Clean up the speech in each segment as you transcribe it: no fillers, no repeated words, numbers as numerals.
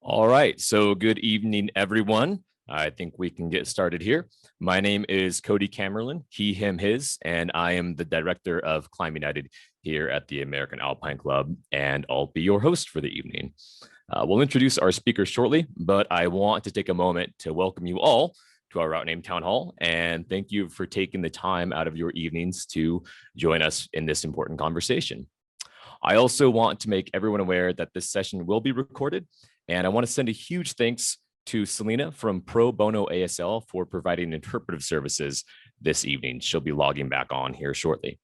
All right, so good evening, everyone. I think we can get started here. My name is Cody Camerlin, he, him, his, and I am the director of Climb United here at the American Alpine Club, and I'll be your host for the evening. We'll introduce our speakers shortly, but I want to take a moment to welcome you all to our Route Name Town Hall, and thank you for taking the time out of your evenings to join us in this important conversation. I also want to make everyone aware that this session will be recorded, and I want to send a huge thanks to Selena from Pro Bono ASL for providing interpretive services this evening. She'll be logging back on here shortly.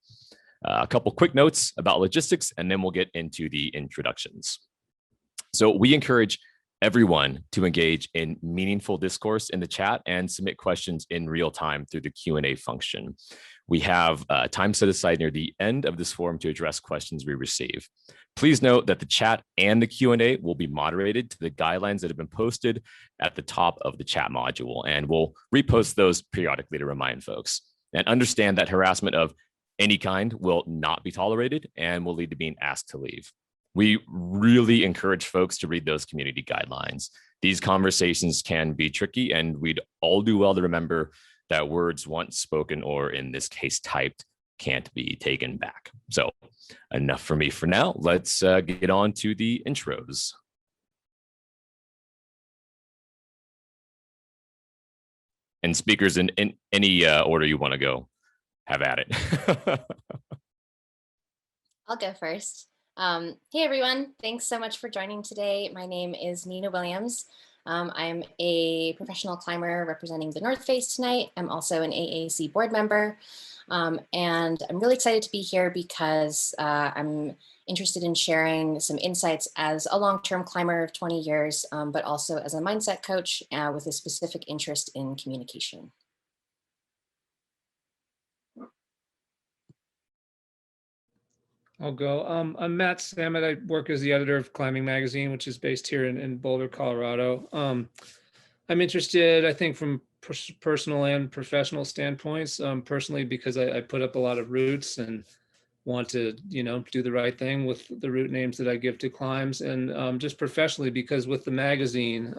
A couple quick notes about logistics, and then we'll get into the introductions. So we encourage everyone to engage in meaningful discourse in the chat and submit questions in real time through the Q&A function. We have time set aside near the end of this forum to address questions we receive. Please note that the chat and the Q&A will be moderated to the guidelines that have been posted at the top of the chat module, and we'll repost those periodically to remind folks. And understand that harassment of any kind will not be tolerated and will lead to being asked to leave. We really encourage folks to read those community guidelines. These conversations can be tricky, and we'd all do well to remember that words once spoken, or in this case typed, can't be taken back. So enough for me for now. Let's get on to the intros. And speakers in any order you want to go, have at it. I'll go first. Hey everyone, thanks so much for joining today. My name is Nina Williams. I'm a professional climber representing the North Face tonight. I'm also an AAC board member. And I'm really excited to be here because I'm interested in sharing some insights as a long-term climber of 20 years, but also as a mindset coach with a specific interest in communication. I'll go. I'm Matt Samet. I work as the editor of Climbing Magazine, which is based here in Boulder, Colorado. I'm interested, I think, from personal and professional standpoints. Personally, because I put up a lot of routes and want to, do the right thing with the route names that I give to climbs, and just professionally because with the magazine,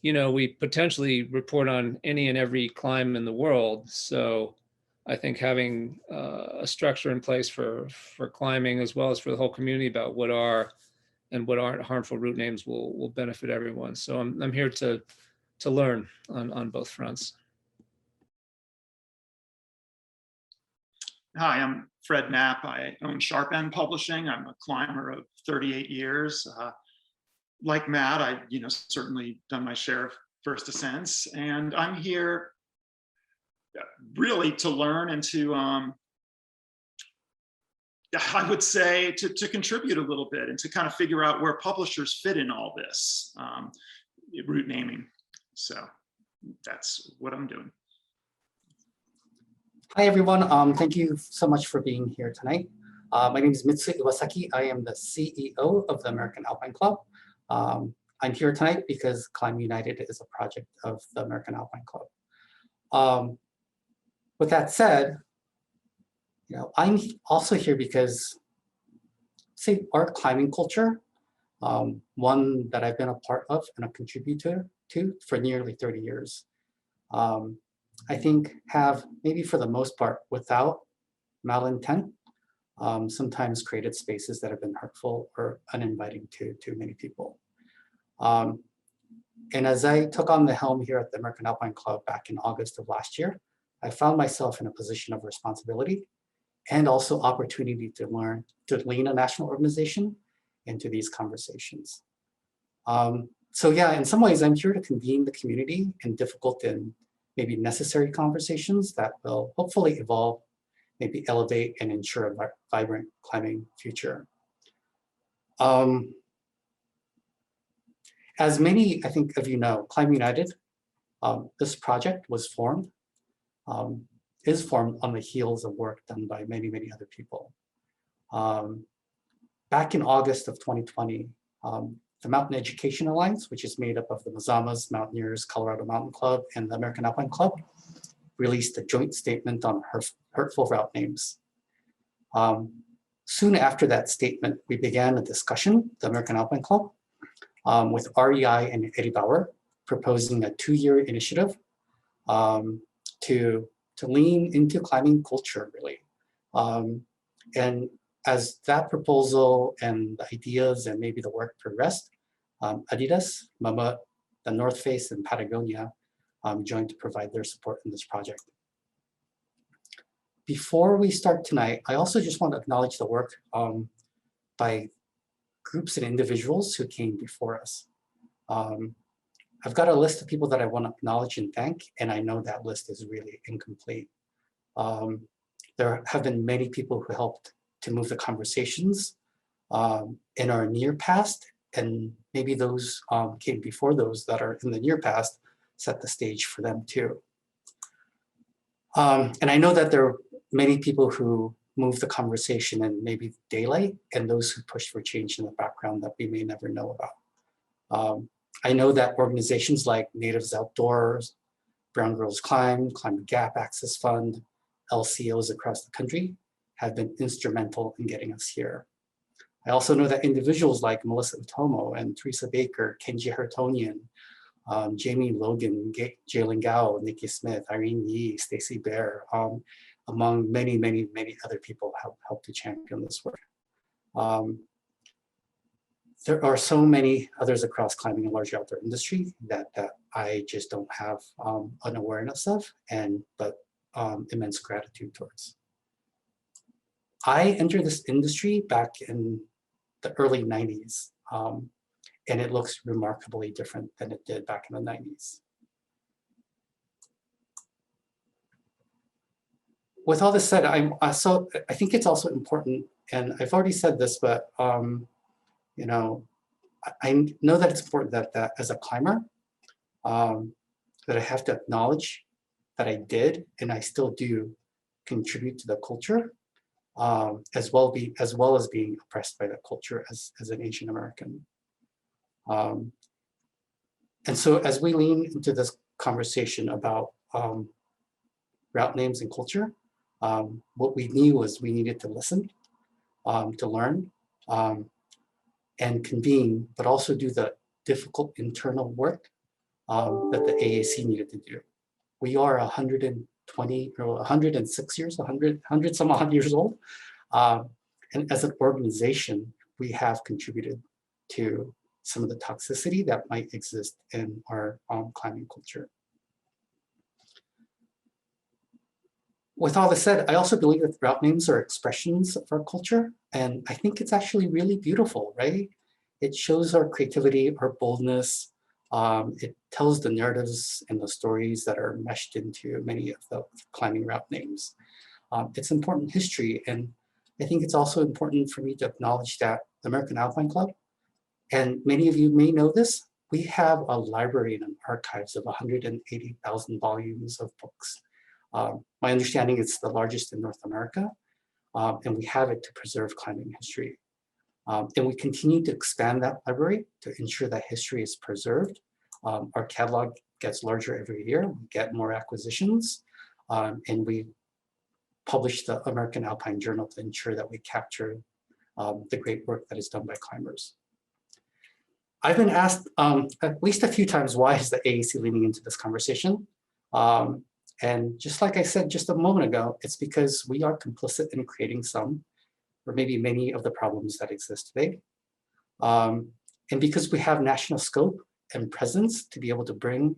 we potentially report on any and every climb in the world. So I think having a structure in place for climbing as well as for the whole community about what are and what aren't harmful route names will benefit everyone. So I'm here to learn on both fronts. Hi, I'm Fred Knapp. I own Sharp End Publishing. I'm a climber of 38 years. Like Matt, I've certainly done my share of first ascents, and I'm here really to learn and to, I would say, to contribute a little bit and to kind of figure out where publishers fit in all this route naming. So that's what I'm doing. Hi, everyone. Thank you so much for being here tonight. My name is Mitsu Iwasaki. I am the CEO of the American Alpine Club. I'm here tonight because Climb United is a project of the American Alpine Club. With that said, I'm also here because, our climbing culture, one that I've been a part of and a contributor to for nearly 30 years, I think have maybe for the most part, without malintent, sometimes created spaces that have been hurtful or uninviting to many people. And as I took on the helm here at the American Alpine Club back in August of last year, I found myself in a position of responsibility and also opportunity to learn to lead a national organization into these conversations. So yeah, in some ways, I'm here to convene the community in difficult and maybe necessary conversations that will hopefully evolve, maybe elevate and ensure a vibrant climbing future. As many, I think, of you know, Climb United, this project was formed, is formed on the heels of work done by many, many other people. Back in August of 2020, the Mountain Education Alliance, which is made up of the Mazamas, Mountaineers, Colorado Mountain Club, and the American Alpine Club, released a joint statement on hurtful route names. Soon after that statement, we began a discussion, the American Alpine Club, with REI and Eddie Bauer proposing a 2-year initiative to lean into climbing culture, really. And as that proposal and the ideas and maybe the work progressed, Adidas, Mama, the North Face, and Patagonia joined to provide their support in this project. Before we start tonight, I also just want to acknowledge the work by groups and individuals who came before us. I've got a list of people that I want to acknowledge and thank, and I know that list is really incomplete. There have been many people who helped to move the conversations in our near past, and maybe those came before those that are in the near past, set the stage for them too. And I know that there are many people who moved the conversation in maybe daylight, and those who pushed for change in the background that we may never know about. I know that organizations like Natives Outdoors, Brown Girls Climb, Climate Gap Access Fund, LCOs across the country have been instrumental in getting us here. I also know that individuals like Melissa Utomo and Teresa Baker, Kenji Hartonian, Jamie Logan, Jalen Gao, Nikki Smith, Irene Yee, Stacy Bear, among many, many, many other people have helped to champion this work. There are so many others across climbing and large outdoor industry that I just don't have an awareness of, but immense gratitude towards. I entered this industry back in the early 90s, and it looks remarkably different than it did back in the 90s. With all this said, I think it's also important, and I've already said this, but you know, I know that it's important that as a climber, that I have to acknowledge that I did and I still do contribute to the culture, as well as being oppressed by the culture as an Asian American. And so as we lean into this conversation about route names and culture, what we knew was we needed to listen, to learn, and convene, but also do the difficult internal work that the AAC needed to do. We are 120 or 106 years, 100 some odd years old. And as an organization, we have contributed to some of the toxicity that might exist in our climbing culture. With all this said, I also believe that route names are expressions of our culture, and I think it's actually really beautiful, right? It shows our creativity, our boldness. It tells the narratives and the stories that are meshed into many of the climbing route names. It's important history, and I think it's also important for me to acknowledge that the American Alpine Club, and many of you may know this, we have a library and an archives of 180,000 volumes of books. My understanding it's the largest in North America, and we have it to preserve climbing history. And we continue to expand that library to ensure that history is preserved. Our catalog gets larger every year, we get more acquisitions, and we publish the American Alpine Journal to ensure that we capture the great work that is done by climbers. I've been asked at least a few times, why is the AAC leaning into this conversation? And just like I said just a moment ago, it's because we are complicit in creating some, or maybe many of the problems that exist today. And because we have national scope and presence to be able to bring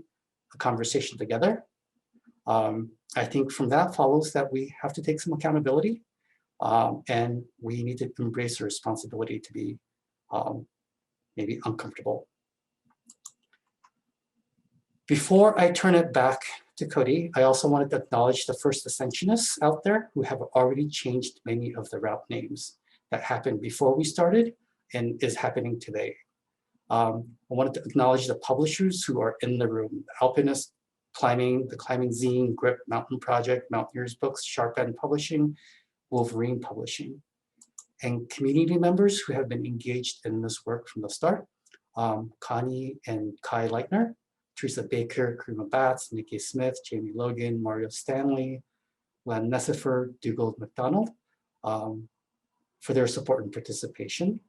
a conversation together, I think from that follows that we have to take some accountability, and we need to embrace the responsibility to be maybe uncomfortable. Before I turn it back to Cody, I also wanted to acknowledge the first ascensionists out there who have already changed many of the route names that happened before we started and is happening today. I wanted to acknowledge the publishers who are in the room: Alpinist Climbing, the Climbing Zine, Grip, Mountain Project, Mountaineers Books, Sharp End Publishing, Wolverine Publishing, and community members who have been engaged in this work from the start: Connie and Kai Leitner, Teresa Baker, Karima Batts, Nikki Smith, Jamie Logan, Mario Stanley, Len Nessifer, Dugald McDonald, for their support and participation.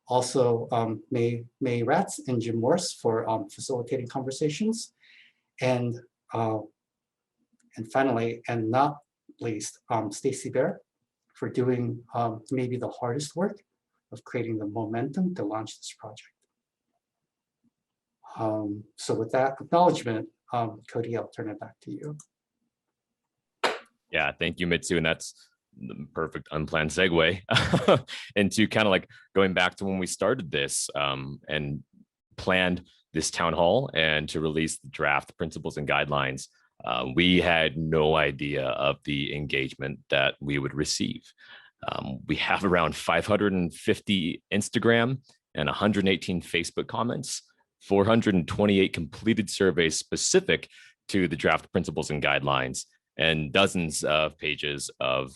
Also, May Ratz and Jim Morse for facilitating conversations. And finally, and not least, Stacy Bear for doing maybe the hardest work of creating the momentum to launch this project. So with that acknowledgement, Cody, I'll turn it back to you. Yeah, thank you, Mitsu. And that's the perfect unplanned segue into kind of like going back to when we started this and planned this town hall and to release the draft principles and guidelines. We had no idea of the engagement that we would receive. We have around 550 Instagram and 118 Facebook comments, 428 completed surveys specific to the draft principles and guidelines, and dozens of pages of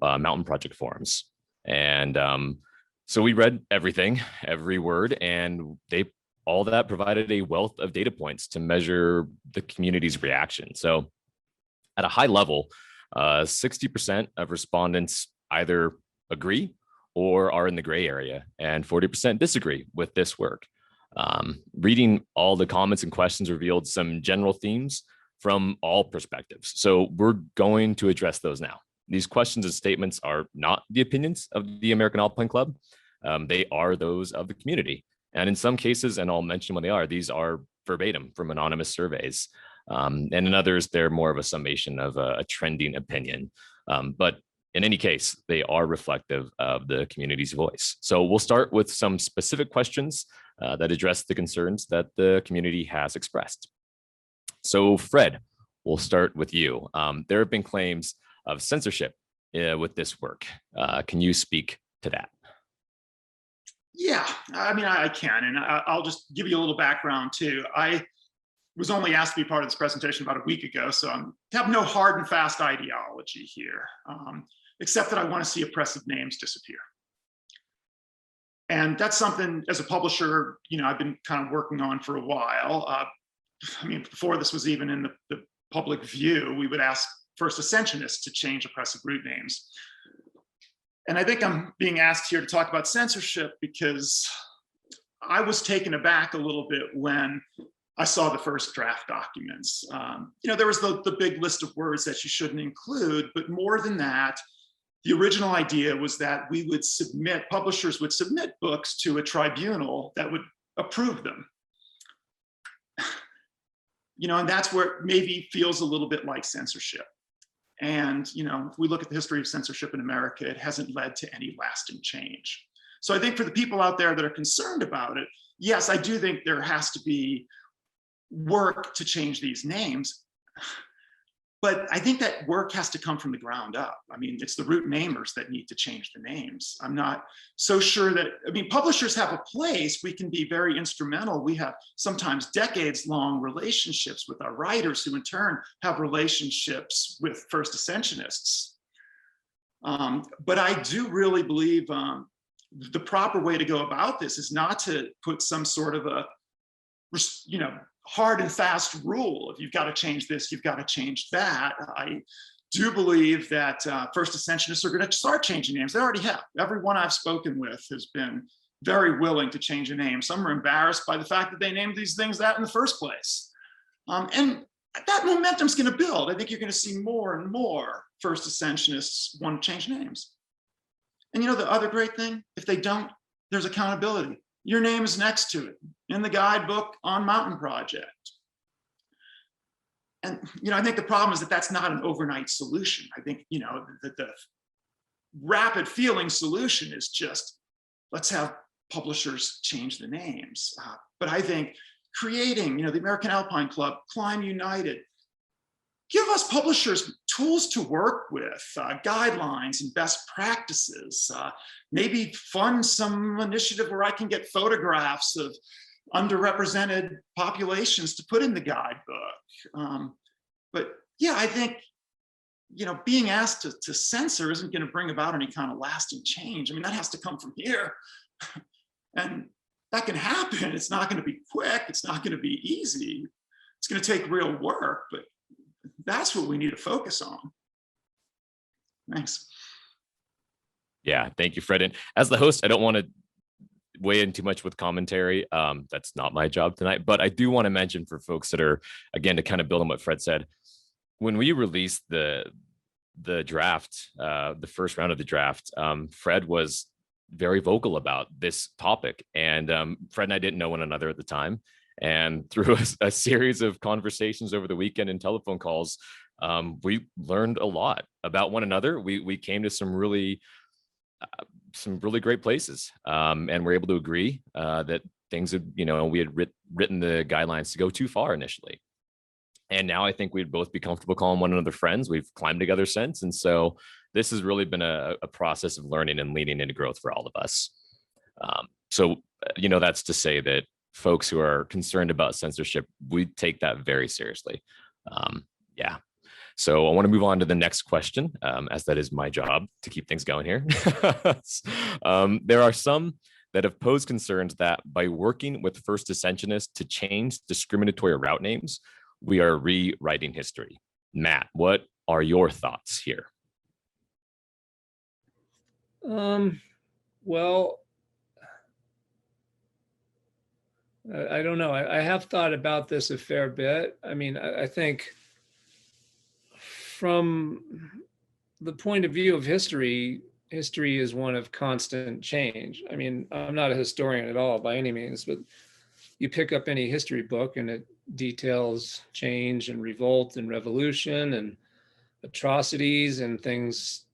Mountain Project forums. And so we read everything, every word, and all that provided a wealth of data points to measure the community's reaction. So at a high level, 60% of respondents either agree or are in the gray area, and 40% disagree with this work. Reading all the comments and questions revealed some general themes from all perspectives. So we're going to address those now. These questions and statements are not the opinions of the American Alpine Club. They are those of the community. And in some cases, and I'll mention what they are, these are verbatim from anonymous surveys. And in others, they're more of a summation of a trending opinion. But in any case, they are reflective of the community's voice. So we'll start with some specific questions that address the concerns that the community has expressed. So Fred, we'll start with you. There have been claims of censorship with this work. Can you speak to that? Yeah, I mean, I can, and I'll just give you a little background too. I was only asked to be part of this presentation about a week ago, so I have no hard and fast ideology here, except that I want to see oppressive names disappear. And that's something, as a publisher, I've been kind of working on for a while. I mean, before this was even in the public view, we would ask First Ascensionists to change oppressive route names. And I think I'm being asked here to talk about censorship because I was taken aback a little bit when I saw the first draft documents. There was the big list of words that you shouldn't include, but more than that, the original idea was that publishers would submit books to a tribunal that would approve them. And that's where it maybe feels a little bit like censorship. And, if we look at the history of censorship in America, it hasn't led to any lasting change. So I think for the people out there that are concerned about it, yes, I do think there has to be work to change these names. But I think that work has to come from the ground up. I mean, it's the root namers that need to change the names. I'm not so sure that, publishers have a place. We can be very instrumental. We have sometimes decades-long relationships with our writers who in turn have relationships with First Ascensionists. But I do really believe the proper way to go about this is not to put some sort of a, hard and fast rule. If you've got to change this, you've got to change that. I do believe that First Ascensionists are going to start changing names. They already have. Everyone I've spoken with has been very willing to change a name. Some are embarrassed by the fact that they named these things that in the first place. And that momentum's going to build. I think you're going to see more and more First Ascensionists want to change names. And the other great thing, if they don't, there's accountability. Your name is next to it in the guidebook on Mountain Project. And, I think the problem is that that's not an overnight solution. I think, the rapid feeling solution is just, let's have publishers change the names. But I think creating, the American Alpine Club, Climb United, give us publishers tools to work with, guidelines and best practices, maybe fund some initiative where I can get photographs of underrepresented populations to put in the guidebook. But yeah, I think, being asked to censor isn't going to bring about any kind of lasting change. That has to come from here. And that can happen. It's not going to be quick. It's not going to be easy. It's going to take real work, but that's what we need to focus on. Thanks. Yeah, thank you, Fred. And as the host, I don't want to weigh in too much with commentary. That's not my job tonight, but I do want to mention for folks that are, again, to kind of build on what Fred said, when we released the draft, the first round of the draft, Fred was very vocal about this topic, and Fred and I didn't know one another at the time. And through a series of conversations over the weekend and telephone calls, we learned a lot about one another. We came to some really great places, and we're able to agree that things had, we had written the guidelines to go too far initially. And now I think we'd both be comfortable calling one another friends. We've climbed together since. And so this has really been a process of learning and leading into growth for all of us. So, that's to say that folks who are concerned about censorship, we take that very seriously. Yeah. So I want to move on to the next question, as that is my job to keep things going here. There are some that have posed concerns that by working with first ascensionists to change discriminatory route names, we are rewriting history. Matt, what are your thoughts here? Well, I don't know. I have thought about this a fair bit. I mean, I think from the point of view of history, history is one of constant change. I mean, I'm not a historian at all by any means, but you pick up any history book and it details change and revolt and revolution and atrocities and things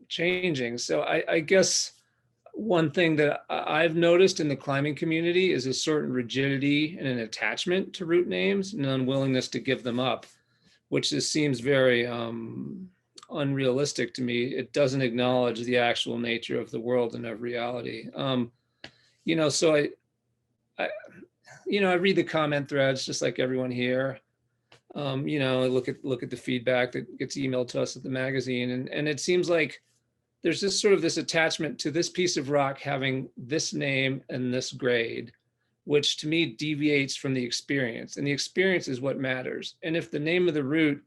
changing. So I guess one thing that I've noticed in the climbing community is a certain rigidity and an attachment to route names and an unwillingness to give them up, which just seems very unrealistic to me. It doesn't acknowledge the actual nature of the world and of reality. So I read the comment threads just like everyone here. I look at the feedback that gets emailed to us at the magazine, and it seems like there's just sort of this attachment to this piece of rock having this name and this grade, which to me deviates from the experience, and the experience is what matters. And if the name of the route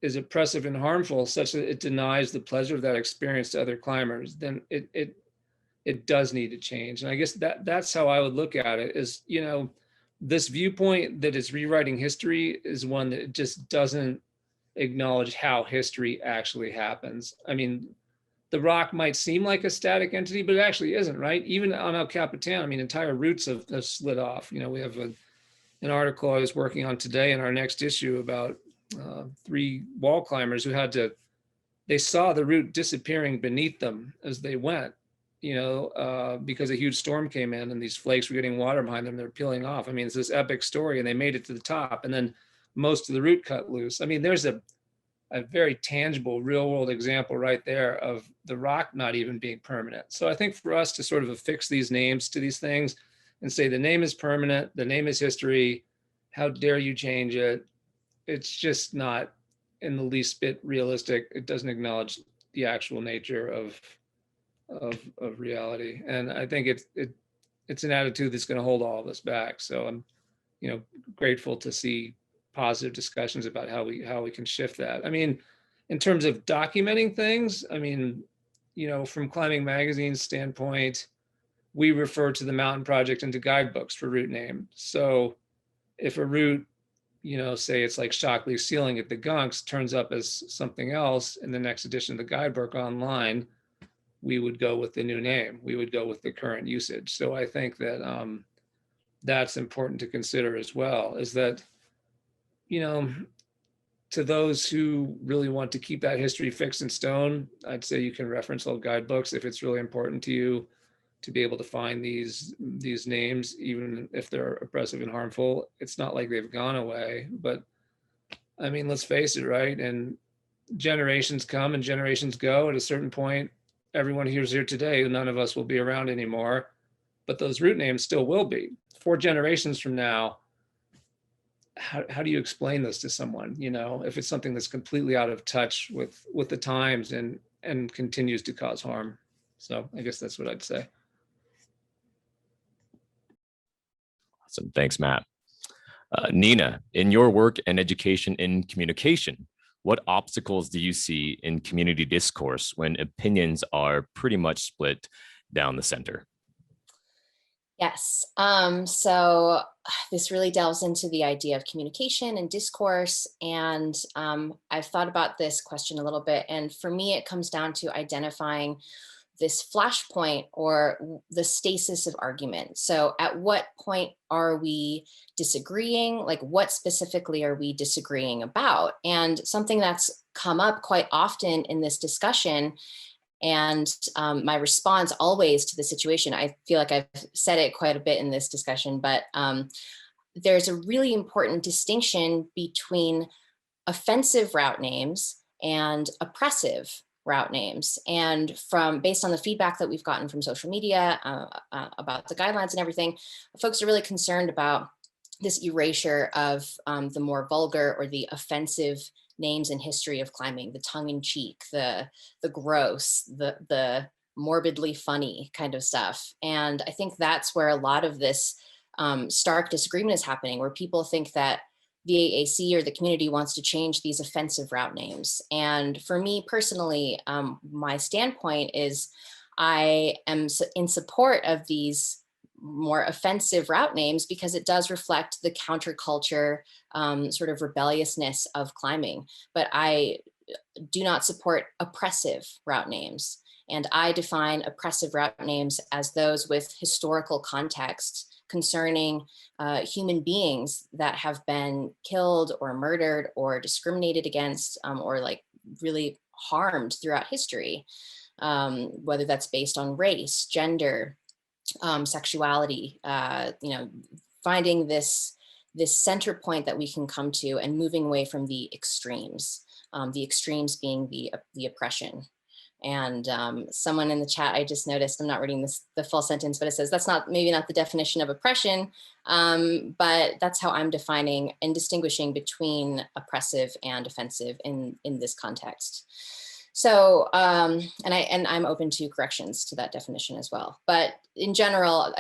is oppressive and harmful such that it denies the pleasure of that experience to other climbers, then it does need to change. And I guess that's how I would look at it is, this viewpoint that is rewriting history is one that just doesn't acknowledge how history actually happens. I mean, the rock might seem like a static entity, but it actually isn't, right? Even on El Capitan, I mean, entire routes have slid off. We have an article I was working on today in our next issue about 3 wall climbers who they saw the route disappearing beneath them as they went, because a huge storm came in and these flakes were getting water behind them. They're peeling off. I mean, it's this epic story, and they made it to the top, and then most of the route cut loose. I mean, there's a very tangible real world example right there of the rock not even being permanent. So I think for us to sort of affix these names to these things and say the name is permanent, the name is history, how dare you change it? It's just not in the least bit realistic. It doesn't acknowledge the actual nature of reality. And I think it's an attitude that's going to hold all of us back. So I'm, grateful to see positive discussions about how we can shift that. I mean, in terms of documenting things, I mean, from Climbing Magazine's standpoint, we refer to the Mountain Project into guidebooks for route name. So if a route, say it's like Shockley Ceiling at the Gunks turns up as something else in the next edition of the guidebook online, we would go with the new name. We would go with the current usage. So I think that that's important to consider as well, is that, to those who really want to keep that history fixed in stone, I'd say you can reference old guidebooks if it's really important to you to be able to find these names, even if they're oppressive and harmful. It's not like they've gone away, but I mean, let's face it, right? And generations come and generations go. At a certain point, everyone who's here today, none of us will be around anymore, but those route names still will be. 4 generations from now, how do you explain this to someone, if it's something that's completely out of touch with the times and continues to cause harm? So I guess that's what I'd say. Awesome. Thanks, Matt. Nina, in your work and education in communication, what obstacles do you see in community discourse when opinions are pretty much split down the center? Yes. So this really delves into the idea of communication and discourse. And I've thought about this question a little bit. And for me, it comes down to identifying this flashpoint or the stasis of argument. So at what point are we disagreeing? Like what specifically are we disagreeing about? And something that's come up quite often in this discussion, and my response always to the situation, I feel like I've said it quite a bit in this discussion, but there's a really important distinction between offensive route names and oppressive route names. And from based on the feedback that we've gotten from social media about the guidelines and everything, folks are really concerned about this erasure of the more vulgar or the offensive names in history of climbing, the tongue-in-cheek, the gross, the morbidly funny kind of stuff. And I think that's where a lot of this stark disagreement is happening, where people think that the AAC or the community wants to change these offensive route names. And for me personally, my standpoint is I am in support of these more offensive route names because it does reflect the counterculture sort of rebelliousness of climbing. But I do not support oppressive route names. And I define oppressive route names as those with historical context concerning human beings that have been killed or murdered or discriminated against or like really harmed throughout history, whether that's based on race, gender, sexuality, finding this center point that we can come to and moving away from the extremes being the oppression. And someone in the chat, I just noticed, I'm not reading the full sentence, but it says that's maybe not the definition of oppression, but that's how I'm defining and distinguishing between oppressive and offensive in this context. So, and I'm open to corrections to that definition as well. But in general,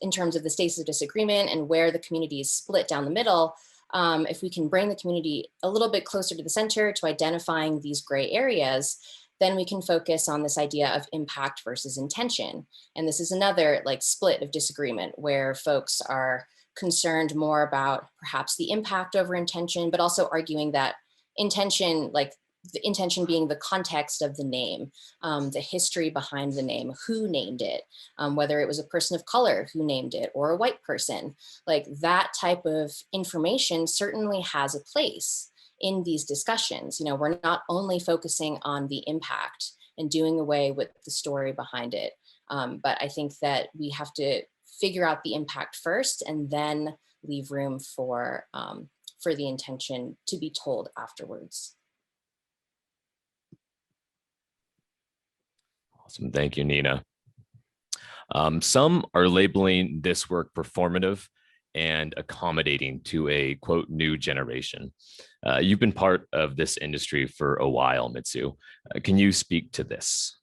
in terms of the states of disagreement and where the community is split down the middle, if we can bring the community a little bit closer to the center to identifying these gray areas, then we can focus on this idea of impact versus intention. And this is another like split of disagreement where folks are concerned more about perhaps the impact over intention, but also arguing that intention, like the intention being the context of the name, the history behind the name, who named it, whether it was a person of color who named it or a white person, like that type of information certainly has a place in these discussions. You know, we're not only focusing on the impact and doing away with the story behind it, but I think that we have to figure out the impact first and then leave room for the intention to be told afterwards. Awesome. Thank you, Nina. Some are labeling this work performative and accommodating to a quote new generation. You've been part of this industry for a while, Mitsu. Can you speak to this?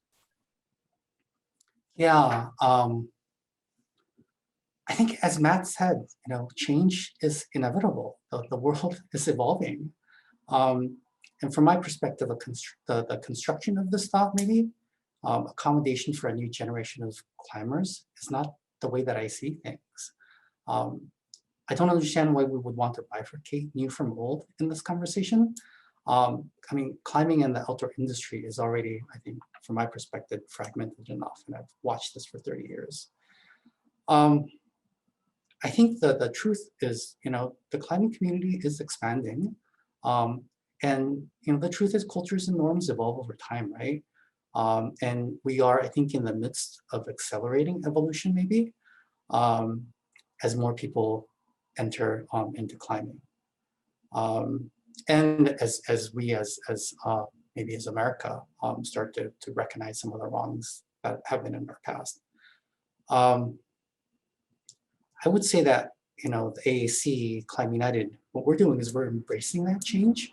Yeah, I think as Matt said, change is inevitable. The world is evolving. And from my perspective, the construction of this thought, maybe accommodation for a new generation of climbers is not the way that I see things. I don't understand why we would want to bifurcate new from old in this conversation. I mean, climbing in the outdoor industry is already, I think, from my perspective, fragmented enough, and I've watched this for 30 years. I think the truth is, the climbing community is expanding. And the truth is cultures and norms evolve over time, right? And we are, I think, in the midst of accelerating evolution, maybe, as more people enter into climbing. And as we, maybe as America, start to recognize some of the wrongs that have been in our past. I would say that, the AAC, Climb United, what we're doing is we're embracing that change.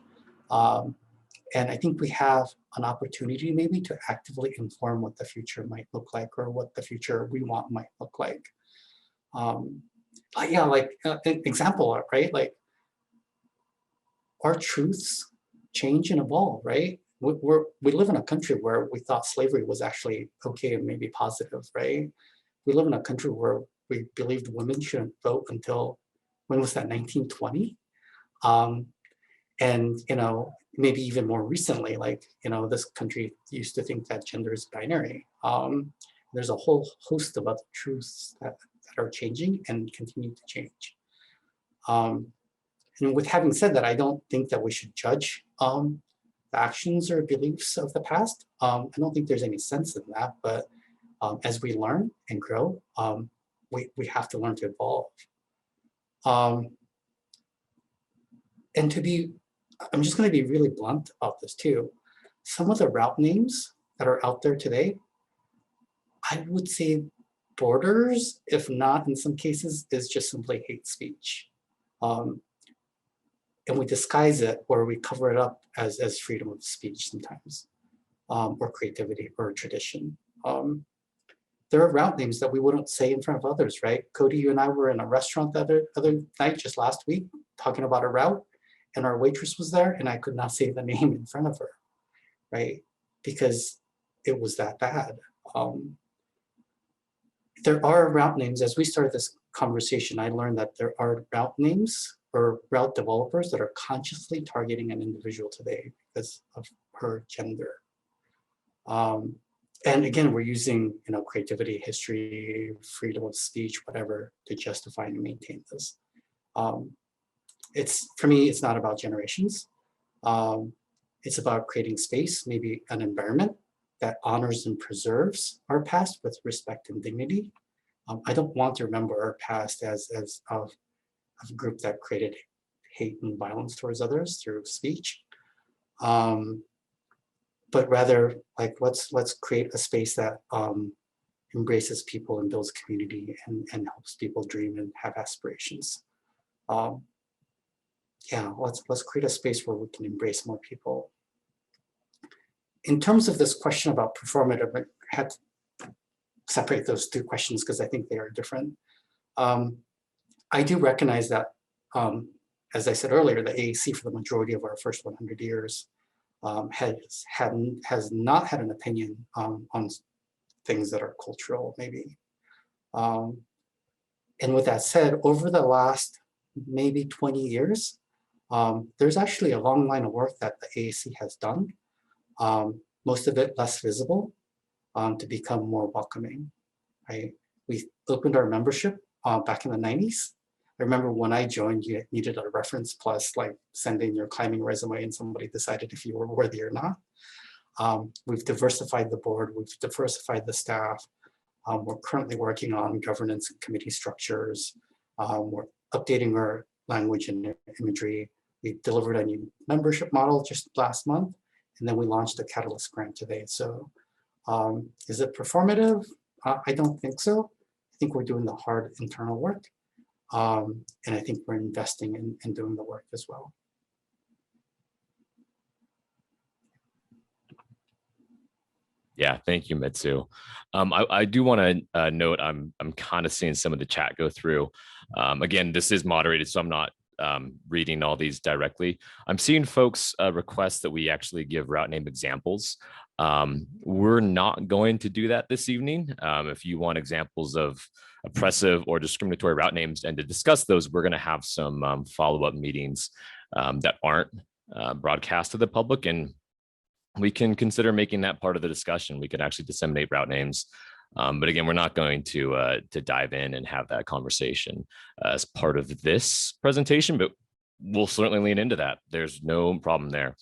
And I think we have an opportunity maybe to actively inform what the future might look like or what the future we want might look like. Yeah, like an example, right? Like our truths change and evolve, right? We live in a country where we thought slavery was actually okay and maybe positive, right? We live in a country where we believed women shouldn't vote until, when was that, 1920? And, maybe even more recently, like, this country used to think that gender is binary. There's a whole host of other truths that are changing and continue to change. And with having said that, I don't think that we should judge the actions or beliefs of the past. I don't think there's any sense in that, but as we learn and grow, we have to learn to evolve. And I'm just going to be really blunt about this too. Some of the route names that are out there today, I would say borders, if not in some cases, is just simply hate speech. And we disguise it or we cover it up as freedom of speech sometimes, or creativity or tradition. There are route names that we wouldn't say in front of others, right? Cody, you and I were in a restaurant the other night, just last week, talking about a route, and our waitress was there, and I could not say the name in front of her, right? Because it was that bad. There are route names. As we started this conversation, I learned that there are route names or route developers that are consciously targeting an individual today because of her gender. And again, we're using creativity, history, freedom of speech, whatever, to justify and maintain this. For me, it's not about generations. It's about creating space, maybe an environment that honors and preserves our past with respect and dignity. I don't want to remember our past as of a group that created hate and violence towards others through speech. But rather, like, let's create a space that embraces people and builds community and helps people dream and have aspirations. Yeah, let's create a space where we can embrace more people. In terms of this question about performative, I had to separate those two questions because I think they are different. I do recognize that, as I said earlier, the AAC for the majority of our first 100 years has not had an opinion on things that are cultural, maybe. And with that said, over the last maybe 20 years, there's actually a long line of work that the AAC has done, most of it less visible, to become more welcoming, right? We opened our membership back in the 90s. I remember when I joined, you needed a reference plus like send in your climbing resume and somebody decided if you were worthy or not. We've diversified the board, we've diversified the staff. We're currently working on governance and committee structures. We're updating our language and imagery. We delivered a new membership model just last month, and then we launched a Catalyst grant today. So is it performative? I don't think so. I think we're doing the hard internal work. And I think we're investing in doing the work as well. Yeah, thank you, Mitsu. I do want to note I'm kind of seeing some of the chat go through. Again, this is moderated, so I'm not reading all these directly. I'm seeing folks request that we actually give route name examples. We're not going to do that this evening. If you want examples of oppressive or discriminatory route names and to discuss those, we're going to have some follow-up meetings that aren't broadcast to the public, and we can consider making that part of the discussion. We could actually disseminate route names. But again, we're not going to dive in and have that conversation as part of this presentation, but we'll certainly lean into that. There's no problem there.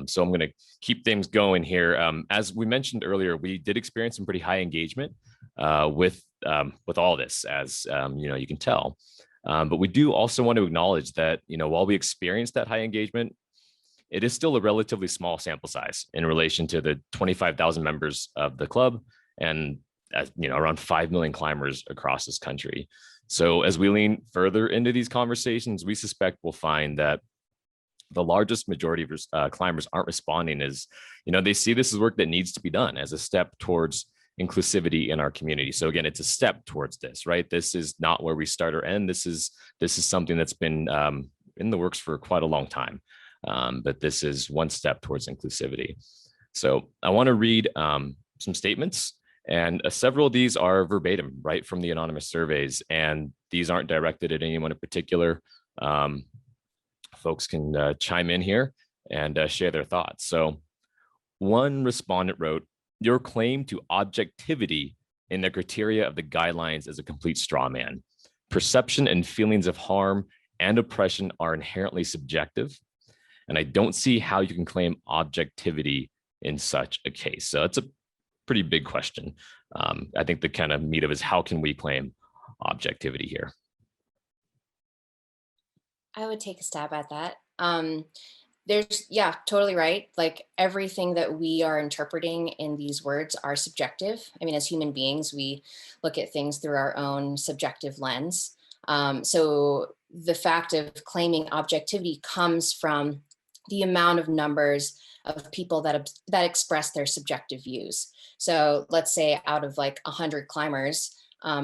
So I'm going to keep things going here. As we mentioned earlier, we did experience some pretty high engagement with all this, as you can tell. But we do also want to acknowledge that while we experienced that high engagement, it is still a relatively small sample size in relation to the 25,000 members of the club and around 5 million climbers across this country. So as we lean further into these conversations, we suspect we'll find that the largest majority of climbers aren't responding as, they see this as work that needs to be done as a step towards inclusivity in our community. So again, it's a step towards this, right? This is not where we start or end. This is something that's been in the works for quite a long time. But this is one step towards inclusivity. So I want to read some statements, And several of these are verbatim, right from the anonymous surveys. And these aren't directed at anyone in particular. Folks can chime in here and share their thoughts. So one respondent wrote, "Your claim to objectivity in the criteria of the guidelines is a complete straw man. Perception and feelings of harm and oppression are inherently subjective, and I don't see how you can claim objectivity in such a case." So it's a pretty big question. I think the kind of meat of it is, how can we claim objectivity here? I would take a stab at that. Yeah, totally right. Like everything that we are interpreting in these words are subjective. I mean, as human beings, we look at things through our own subjective lens. So the fact of claiming objectivity comes from the amount of numbers of people that express their subjective views. So let's say out of like 100 climbers,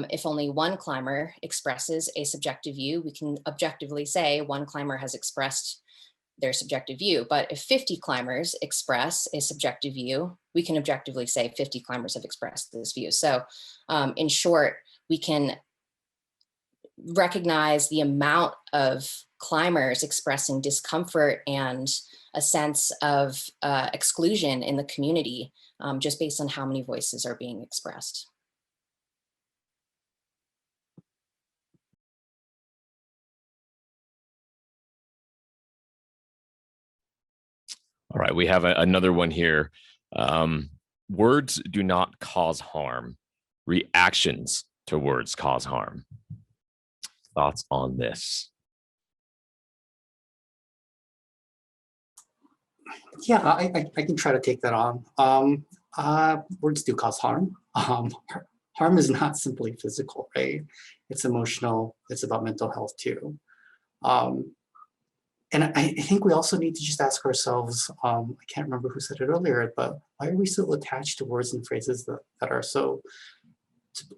if only one climber expresses a subjective view, we can objectively say one climber has expressed their subjective view. But if 50 climbers express a subjective view, we can objectively say 50 climbers have expressed this view. So in short, we can recognize the amount of climbers expressing discomfort and a sense of exclusion in the community just based on how many voices are being expressed. All right, we have another one here. Words do not cause harm. Reactions to words cause harm. Thoughts on this? Yeah, I can try to take that on. Words do cause harm. Harm is not simply physical, right? It's emotional. It's about mental health too. And I think we also need to just ask ourselves, I can't remember who said it earlier, but why are we so attached to words and phrases that are so,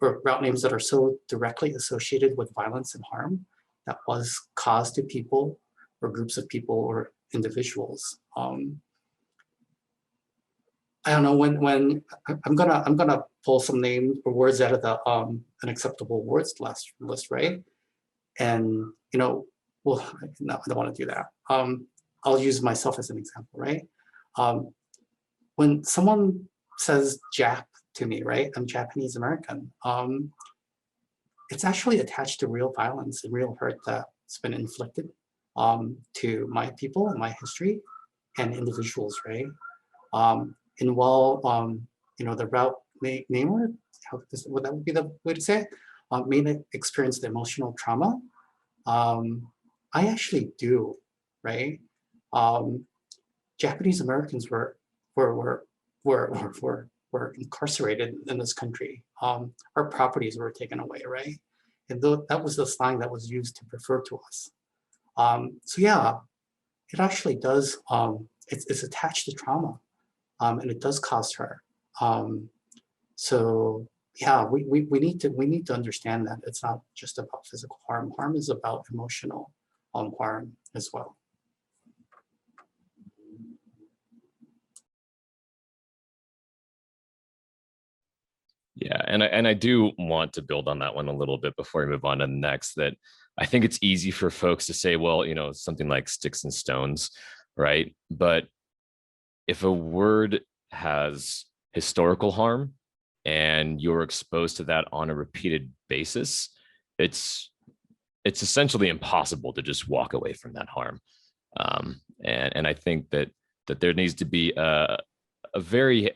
or route names that are so directly associated with violence and harm that was caused to people or groups of people or individuals? I don't know, when I'm gonna pull some names or words out of the unacceptable words list, right? And well, no, I don't want to do that. I'll use myself as an example, right? When someone says Jap to me, right? I'm Japanese American. It's actually attached to real violence and real hurt that's been inflicted to my people, my history, and individuals, right? And while the route namer, what that would be the way to say it, may experience the emotional trauma. I actually do, right? Japanese Americans were incarcerated in this country. Our properties were taken away, right? And that was the slang that was used to refer to us. So yeah, it actually does. It's attached to trauma, and it does cause hurt. So yeah, we need to understand that it's not just about physical harm. Harm is about emotional harm as well. Yeah, and I do want to build on that one a little bit before we move on to the next. That I think it's easy for folks to say, well, something like sticks and stones, right? But if a word has historical harm and you're exposed to that on a repeated basis, it's essentially impossible to just walk away from that harm. And I think that there needs to be a very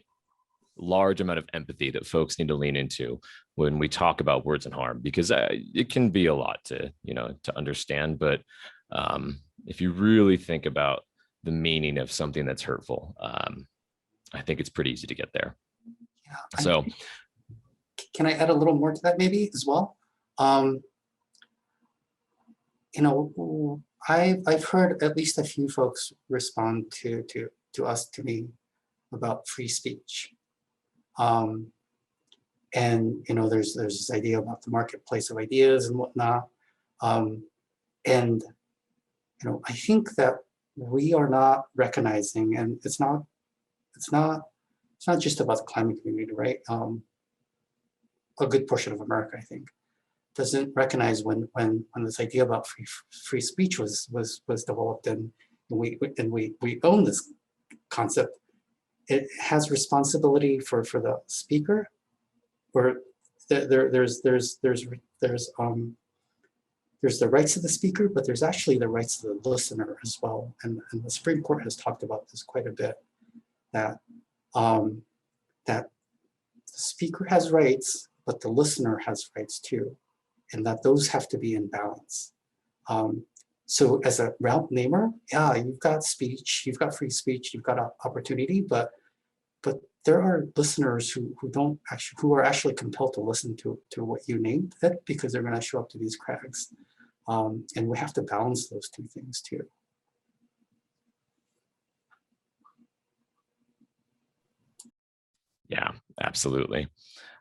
large amount of empathy that folks need to lean into when we talk about words and harm, because it can be a lot to understand. But if you really think about the meaning of something that's hurtful, I think it's pretty easy to get there. Yeah, so can I add a little more to that maybe as well? I've heard at least a few folks respond to me about free speech. And there's this idea about the marketplace of ideas and whatnot. And I think that we are not recognizing, and it's not just about the climate community, right? a good portion of America, I think, doesn't recognize when this idea about free speech was developed, and we own this concept. It has responsibility for the speaker, or there's the rights of the speaker, but there's actually the rights of the listener as well. And the Supreme Court has talked about this quite a bit, that that the speaker has rights, but the listener has rights too, and that those have to be in balance. So as a route namer, yeah, you've got speech, you've got free speech, you've got opportunity, but there are listeners who are actually compelled to listen to what you named it, because they're going to show up to these crags. And we have to balance those two things too. Yeah, absolutely.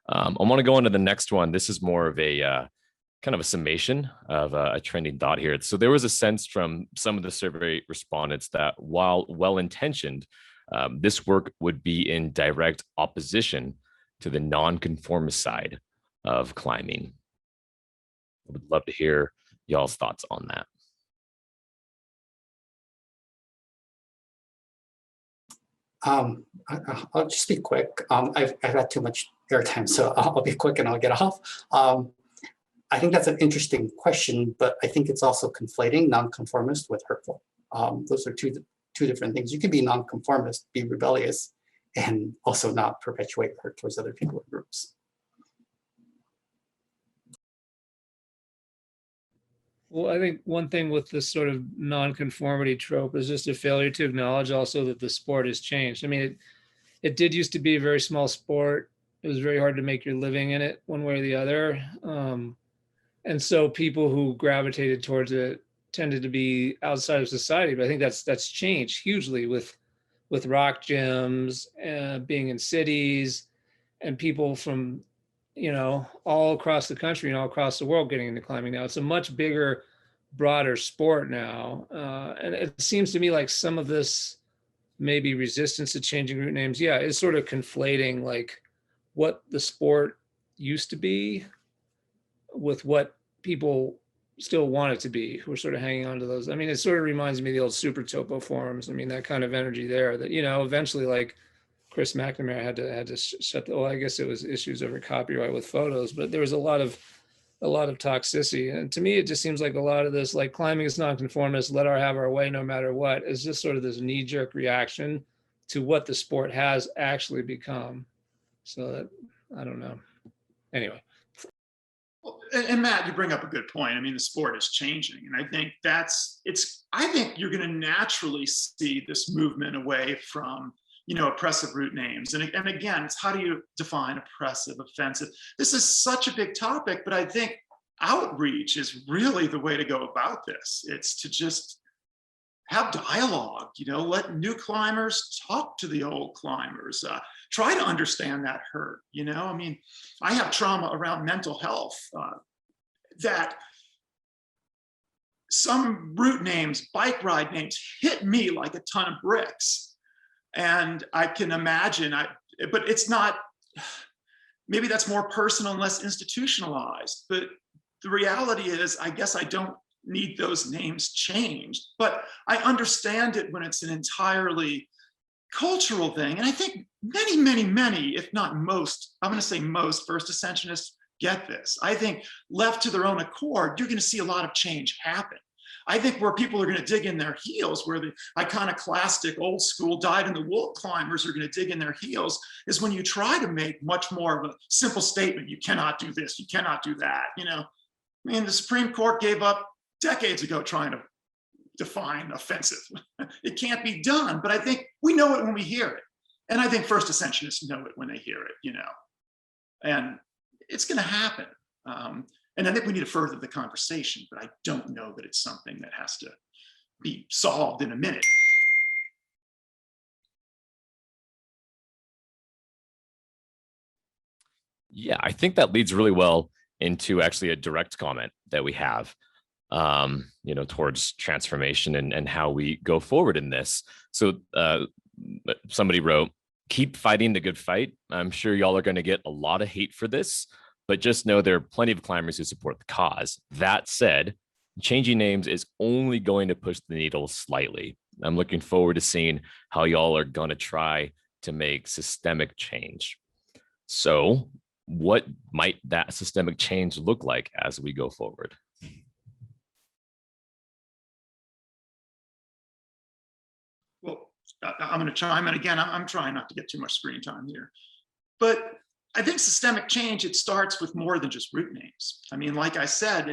I want to go on to the next one. This is more of a kind of a summation of a trending thought here. So there was a sense from some of the survey respondents that while well-intentioned, this work would be in direct opposition to the nonconformist side of climbing. I would love to hear y'all's thoughts on that. I'll just be quick. I've had too much airtime, so I'll be quick and I'll get off. I think that's an interesting question, but I think it's also conflating nonconformist with hurtful. Those are two different things. You can be nonconformist, be rebellious, and also not perpetuate hurt towards other people or groups. Well, I think one thing with this sort of nonconformity trope is just a failure to acknowledge also that the sport has changed. I mean, it did used to be a very small sport. It was very hard to make your living in it one way or the other. And so people who gravitated towards it tended to be outside of society. But I think that's changed hugely with rock gyms, being in cities, and people from, all across the country and all across the world getting into climbing now. It's a much bigger, broader sport now. And it seems to me like some of this maybe resistance to changing route names, is sort of conflating like what the sport used to be with what people still want it to be, who are sort of hanging on to those. I mean, it sort of reminds me of the old Super Topo forums. I mean, that kind of energy there that, eventually like Chris McNamara had to shut the, well, I guess it was issues over copyright with photos, but there was a lot of toxicity. And to me, it just seems like a lot of this, like climbing is nonconformist, let our have our way no matter what, is just sort of this knee-jerk reaction to what the sport has actually become. So that, I don't know. Anyway. And Matt, you bring up a good point. I mean, the sport is changing. And I think I think you're going to naturally see this movement away from, oppressive route names. And again, it's how do you define oppressive, offensive? This is such a big topic, but I think outreach is really the way to go about this. It's to just have dialogue, let new climbers talk to the old climbers, try to understand that hurt, I mean, I have trauma around mental health that some route names, bike ride names hit me like a ton of bricks. And I can imagine, but it's not, maybe that's more personal and less institutionalized, but the reality is, I guess I don't need those names changed, but I understand it when it's an entirely cultural thing. And I think many, if not most, I'm going to say most First Ascensionists get this. I think left to their own accord, you're going to see a lot of change happen. I think where people are going to dig in their heels, where the iconoclastic old school dyed in the wool climbers are going to dig in their heels, is when you try to make much more of a simple statement. You cannot do this, you cannot do that. I mean, the Supreme Court gave up decades ago trying to define offensive. It can't be done, but I think we know it when we hear it. And I think First Ascensionists know it when they hear it, and it's going to happen. And I think we need to further the conversation, but I don't know that it's something that has to be solved in a minute. Yeah, I think that leads really well into actually a direct comment that we have, towards transformation and how we go forward in this. So somebody wrote, keep fighting the good fight. I'm sure y'all are going to get a lot of hate for this, but just know there are plenty of climbers who support the cause. That said, changing names is only going to push the needle slightly. I'm looking forward to seeing how y'all are going to try to make systemic change. So, what might that systemic change look like as we go forward? Well, I'm going to chime in again. I'm trying not to get too much screen time here. But I think systemic change, it starts with more than just root names. I mean, like I said,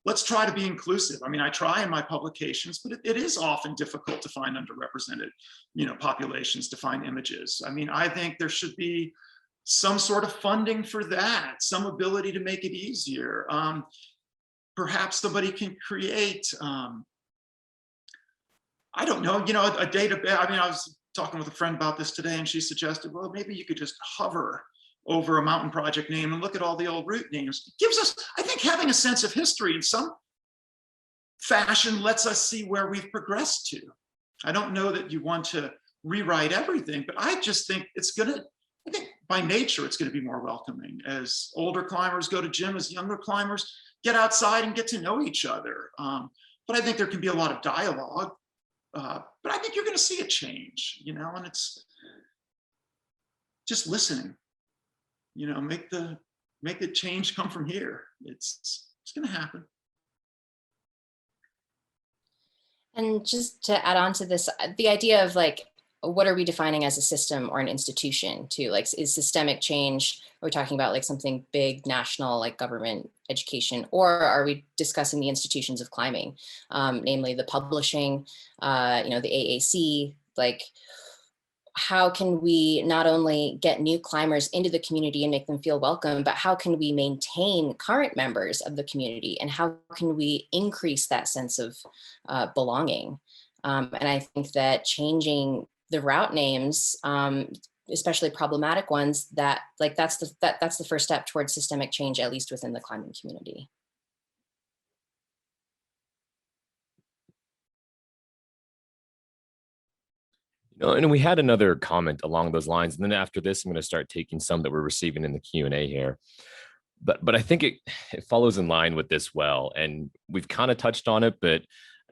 let's try to be inclusive. I mean, I try in my publications, but it is often difficult to find underrepresented, populations, to find images. I mean, I think there should be some sort of funding for that, some ability to make it easier. Perhaps somebody can create, I don't know, a database. I mean, I was talking with a friend about this today, and she suggested, well, maybe you could just hover over a mountain project name and look at all the old route names. It gives us, I think, having a sense of history in some fashion lets us see where we've progressed to. I don't know that you want to rewrite everything, but I just think I think by nature, it's going to be more welcoming as older climbers go to gym, as younger climbers get outside and get to know each other. But I think there can be a lot of dialogue. But I think you're going to see a change, and it's just listening. Make the change come from here. It's going to happen. And just to add on to this, the idea of like, what are we defining as a system or an institution too? Like, is systemic change, are we talking about like something big, national, like government, education, or are we discussing the institutions of climbing, namely the publishing, the AAC, like, how can we not only get new climbers into the community and make them feel welcome, but how can we maintain current members of the community, and how can we increase that sense of belonging? And I think that changing the route names, especially problematic ones, that's the first step towards systemic change, at least within the climbing community. And we had another comment along those lines. And then after this, I'm going to start taking some that we're receiving in the Q&A here. But I think it follows in line with this well. And we've kind of touched on it, but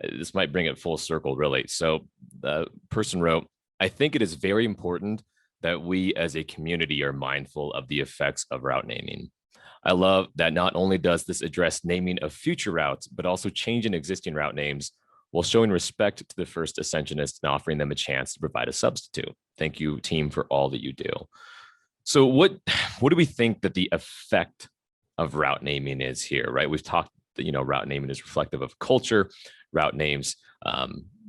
this might bring it full circle, really. So the person wrote, I think it is very important that we as a community are mindful of the effects of route naming. I love that not only does this address naming of future routes, but also changing existing route names while showing respect to the first ascensionists and offering them a chance to provide a substitute. Thank you, team, for all that you do. So what do we think that the effect of route naming is here, right? We've talked that, route naming is reflective of culture. Route names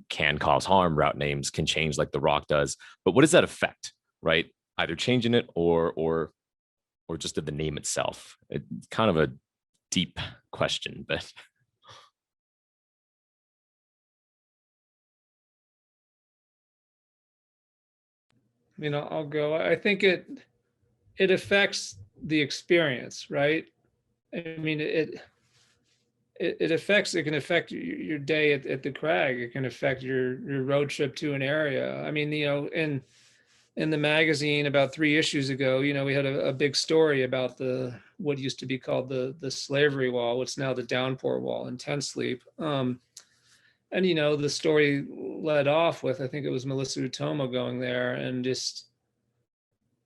can cause harm. Route names can change like the rock does. But what does that affect, right? Either changing it or just of the name itself. It's kind of a deep question, but... I'll go. I think it affects the experience, right? I mean, it can affect your day at the crag. It can affect your road trip to an area. I mean, in the magazine about 3 issues ago, we had a big story about what used to be called the slavery wall, what's now the downpour wall in Tent Sleep. And, the story led off with, I think it was Melissa Utomo going there and just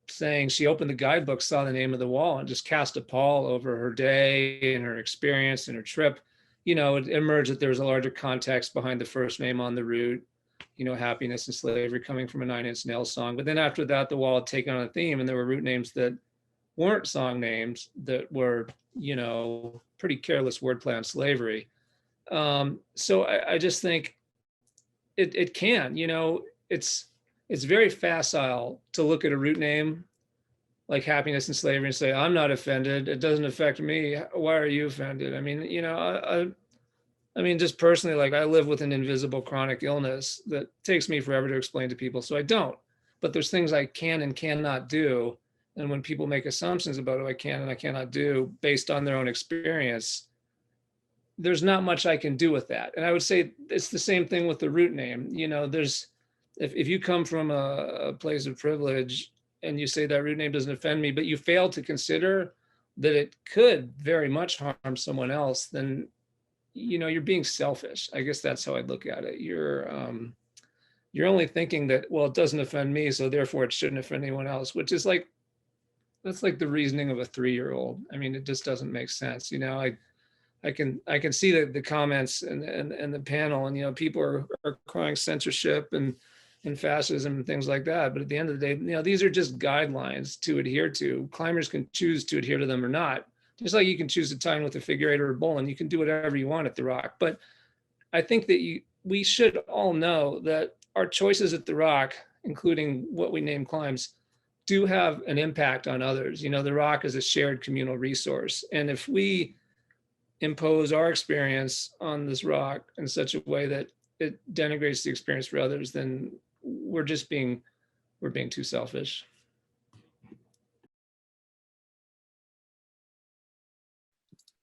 saying she opened the guidebook, saw the name of the wall, and just cast a pall over her day and her experience and her trip. It emerged that there was a larger context behind the first name on the route, happiness and slavery coming from a Nine Inch Nails song. But then after that, the wall had taken on a theme, and there were route names that weren't song names, that were, pretty careless wordplay on slavery. So I just think it can, it's very facile to look at a route name like happiness and slavery and say, I'm not offended. It doesn't affect me. Why are you offended? I mean, I mean, just personally, like, I live with an invisible chronic illness that takes me forever to explain to people. So I don't, but there's things I can and cannot do. And when people make assumptions about what I can and I cannot do based on their own experience, there's not much I can do with that. And I would say it's the same thing with the route name. If you come from a place of privilege and you say that route name doesn't offend me, but you fail to consider that it could very much harm someone else, then, you know, you're being selfish. I guess that's how I look at it. You're only thinking that, well, it doesn't offend me, so therefore it shouldn't offend anyone else, which is like, that's like the reasoning of a 3-year-old. I mean, it just doesn't make sense. You know, I can see the comments and the panel, and, you know, people are crying censorship and fascism and things like that. But at the end of the day, you know, these are just guidelines to adhere to. Climbers can choose to adhere to them or not. Just like you can choose to tie in with a figure eight or a bowline, you can do whatever you want at the Rock. But I think that we should all know that our choices at the Rock, including what we name climbs, do have an impact on others. You know, the Rock is a shared communal resource. And if we impose our experience on this rock in such a way that it denigrates the experience for others, then we're being too selfish.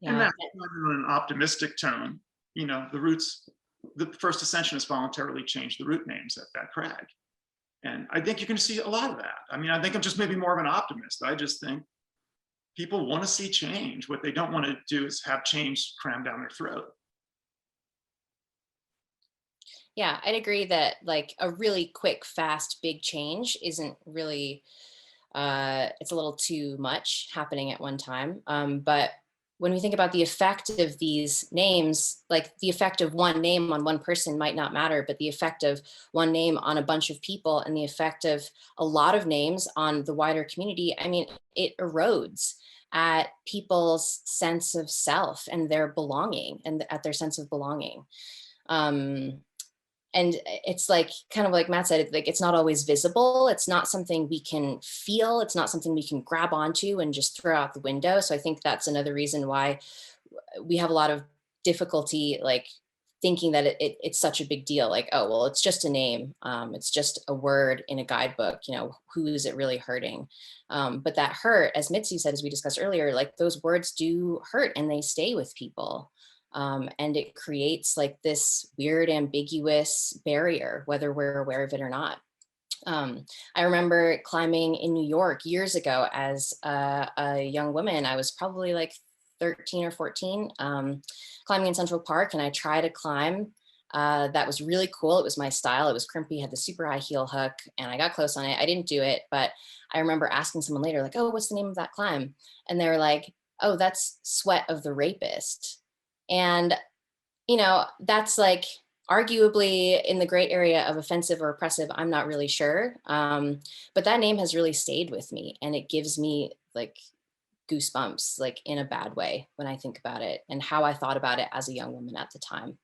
And Yeah, that's in an optimistic tone. You know, the first ascension has voluntarily changed the route names at that crag. And I think you can see a lot of that. I mean, I think I'm just maybe more of an optimist. I just think people want to see change. What they don't want to do is have change crammed down their throat. yeah, I'd agree that like a really quick, fast, big change isn't really, it's a little too much happening at one time. But when we think about the effect of these names, like the effect of one name on one person might not matter, but the effect of one name on a bunch of people and the effect of a lot of names on the wider community, I mean, it erodes at people's sense of self and their belonging and at their sense of belonging. Um, and it's like kind of like Matt said, like it's not always visible, it's not something we can feel, it's not something we can grab onto and just throw out the window. So I think that's another reason why we have a lot of difficulty like thinking that it's such a big deal, like, oh well, it's just a name, it's just a word in a guidebook, you know, who is it really hurting? But that hurt, as Mitzi said, as we discussed earlier, like those words do hurt and they stay with people. And it creates like this weird ambiguous barrier, whether we're aware of it or not. I remember climbing in New York years ago as a young woman. I was probably like 13 or 14, climbing in Central Park, and I tried a climb that was really cool. It was my style. It was crimpy, had the super high heel hook, and I got close on it. I didn't do it, but I remember asking someone later, like, oh, what's the name of that climb? And they were like, oh, that's Sweat of the Rapist. And, you know, that's like arguably in the gray area of offensive or oppressive, I'm not really sure. But that name has really stayed with me, and it gives me like goosebumps, like in a bad way when I think about it and how I thought about it as a young woman at the time.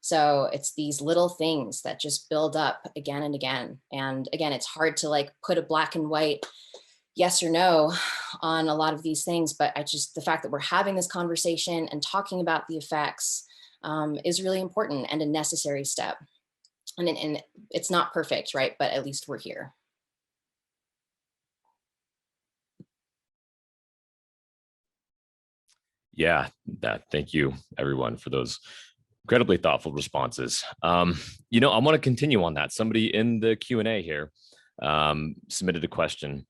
So it's these little things that just build up again and again. And again, it's hard to like put a black and white yes or no on a lot of these things, but the fact that we're having this conversation and talking about the effects is really important and a necessary step. And it's not perfect, right? But at least we're here. Yeah, thank you everyone for those incredibly thoughtful responses. You know, I want to continue on that. Somebody in the Q&A here submitted a question.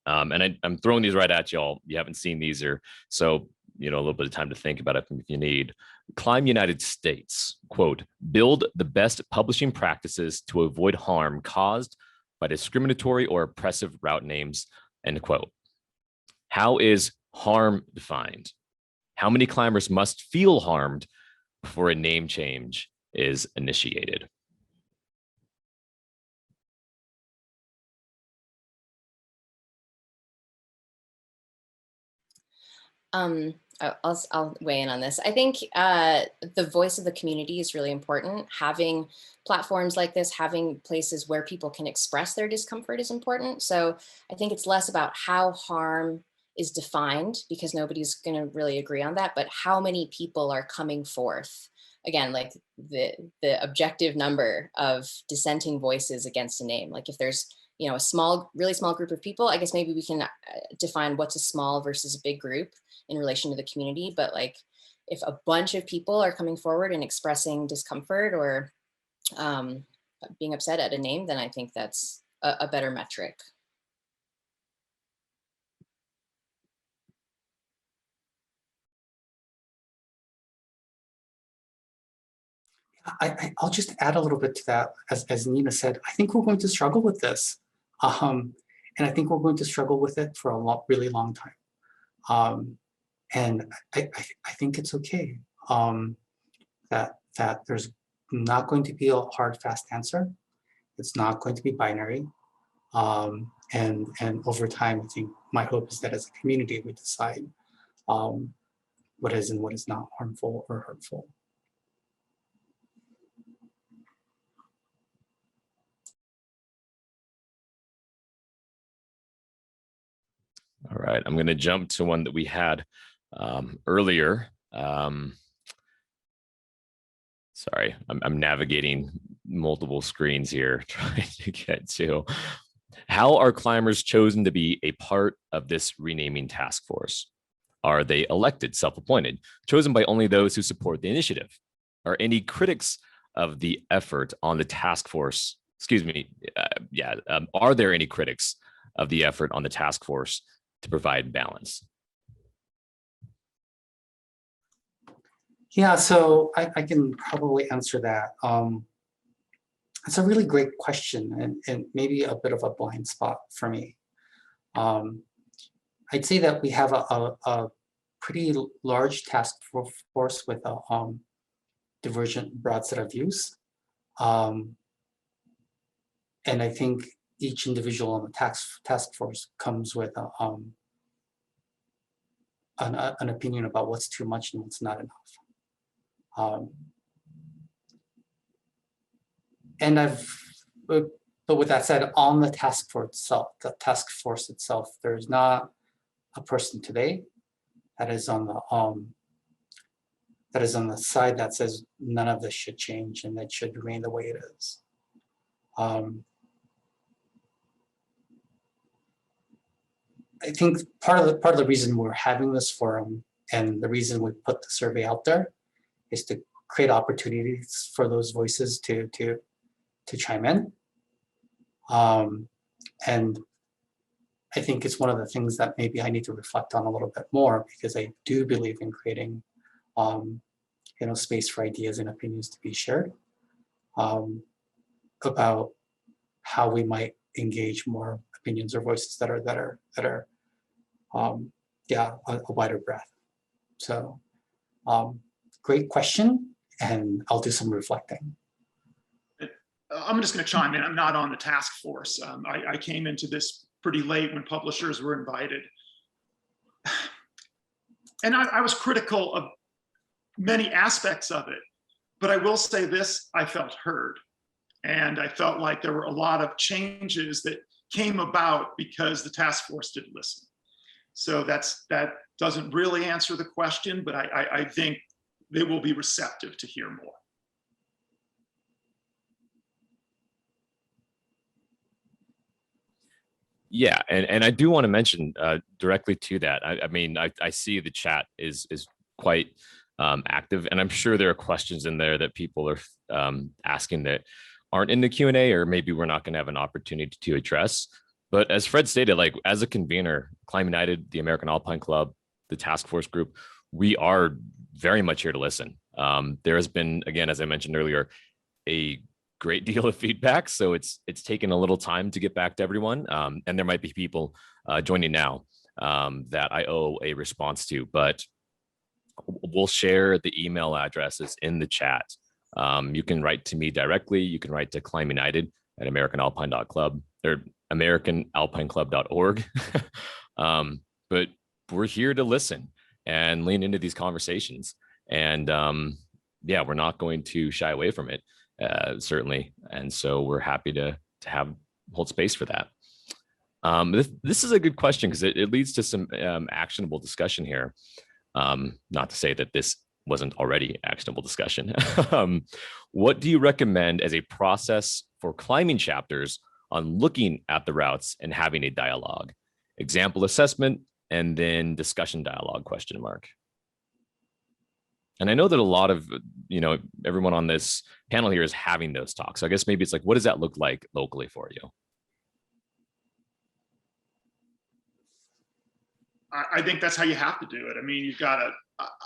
And I'm throwing these right at y'all. You haven't seen these, or so, you know, a little bit of time to think about it if you need. Climb United states, quote, build the best publishing practices to avoid harm caused by discriminatory or oppressive route names, end quote. How is harm defined? How many climbers must feel harmed before a name change is initiated? I'll weigh in on this. I think the voice of the community is really important. Having platforms like this, having places where people can express their discomfort is important. So I think it's less about how harm is defined, because nobody's going to really agree on that, but how many people are coming forth. Again, like the objective number of dissenting voices against a name. Like if there's, you know, a really small group of people, I guess maybe we can define what's a small versus a big group in relation to the community. But like if a bunch of people are coming forward and expressing discomfort or being upset at a name, then I think that's a better metric. I'll just add a little bit to that. As Nina said, I think we're going to struggle with this. And I think we're going to struggle with it for a really long time. And I think it's okay that there's not going to be a hard, fast answer. It's not going to be binary. And over time, I think my hope is that as a community, we decide what is and what is not harmful or hurtful. All right, I'm going to jump to one that we had earlier. Sorry, I'm navigating multiple screens here, trying to get to. How are climbers chosen to be a part of this renaming task force? Are they elected, self-appointed, chosen by only those who support the initiative? Are any critics of the effort on the task force, are there any critics of the effort on the task force to provide balance? Yeah, so I can probably answer that. It's a really great question and maybe a bit of a blind spot for me. I'd say that we have a pretty large task force with a divergent broad set of views. And I think each individual on the task force comes with an opinion about what's too much and what's not enough. But with that said, on the task force itself, there's not a person today that is on the side that says none of this should change and that should remain the way it is. I think part of the reason we're having this forum and the reason we put the survey out there is to create opportunities for those voices to chime in. And I think it's one of the things that maybe I need to reflect on a little bit more, because I do believe in creating space for ideas and opinions to be shared about how we might engage more opinions or voices that are a wider breadth. So great question, and I'll do some reflecting. I'm just going to chime in. I'm not on the task force. I came into this pretty late when publishers were invited. And I was critical of many aspects of it, but I will say this, I felt heard. And I felt like there were a lot of changes that came about because the task force didn't listen. So that doesn't really answer the question, but I think they will be receptive to hear more. Yeah, and I do want to mention directly to that. I mean, I see the chat is quite active, and I'm sure there are questions in there that people are asking that aren't in the Q&A, or maybe we're not going to have an opportunity to address. But as Fred stated, like as a convener, Climb United, the American Alpine Club, the task force group, we are very much here to listen. There has been, again, as I mentioned earlier, a great deal of feedback, so it's taken a little time to get back to everyone, and there might be people joining now that I owe a response to, but we'll share the email addresses in the chat. You can write to me directly. You can write to Climb United at americanalpine.club or americanalpineclub.org. But we're here to listen and lean into these conversations, and we're not going to shy away from it. Certainly. And so we're happy to hold space for that. This is a good question because it leads to some actionable discussion here. Not to say that this wasn't already actionable discussion. What do you recommend as a process for climbing chapters on looking at the routes and having a dialogue? Example assessment and then discussion dialogue, ? And I know that a lot of, everyone on this panel here is having those talks. So I guess maybe it's like, what does that look like locally for you? I think that's how you have to do it. I mean, you've got to,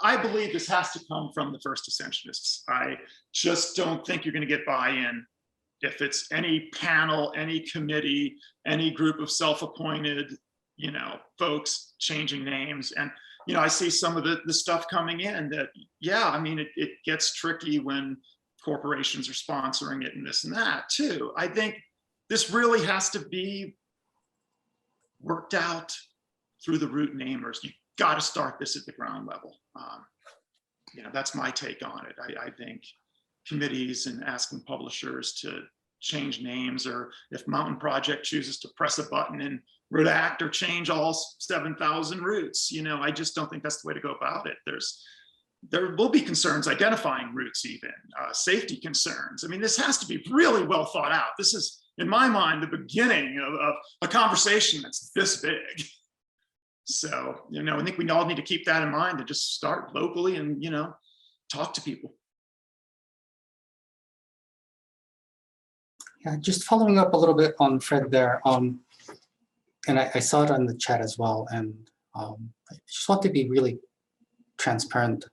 I believe this has to come from the first ascensionists. I just don't think you're going to get buy-in if it's any panel, any committee, any group of self-appointed, folks changing names. And, I see some of the stuff coming in that, yeah, I mean, it gets tricky when corporations are sponsoring it and this and that too. I think this really has to be worked out through the root namers. You got to start this at the ground level. That's my take on it. I think committees and asking publishers to change names, or if Mountain Project chooses to press a button and redact or change all 7,000 roots, I just don't think that's the way to go about it. There will be concerns identifying roots, even safety concerns. I mean, this has to be really well thought out. This is, in my mind, the beginning of a conversation that's this big. So, I think we all need to keep that in mind and just start locally and, talk to people. Yeah, just following up a little bit on Fred there, and I saw it on the chat as well, and I just want to be really transparent.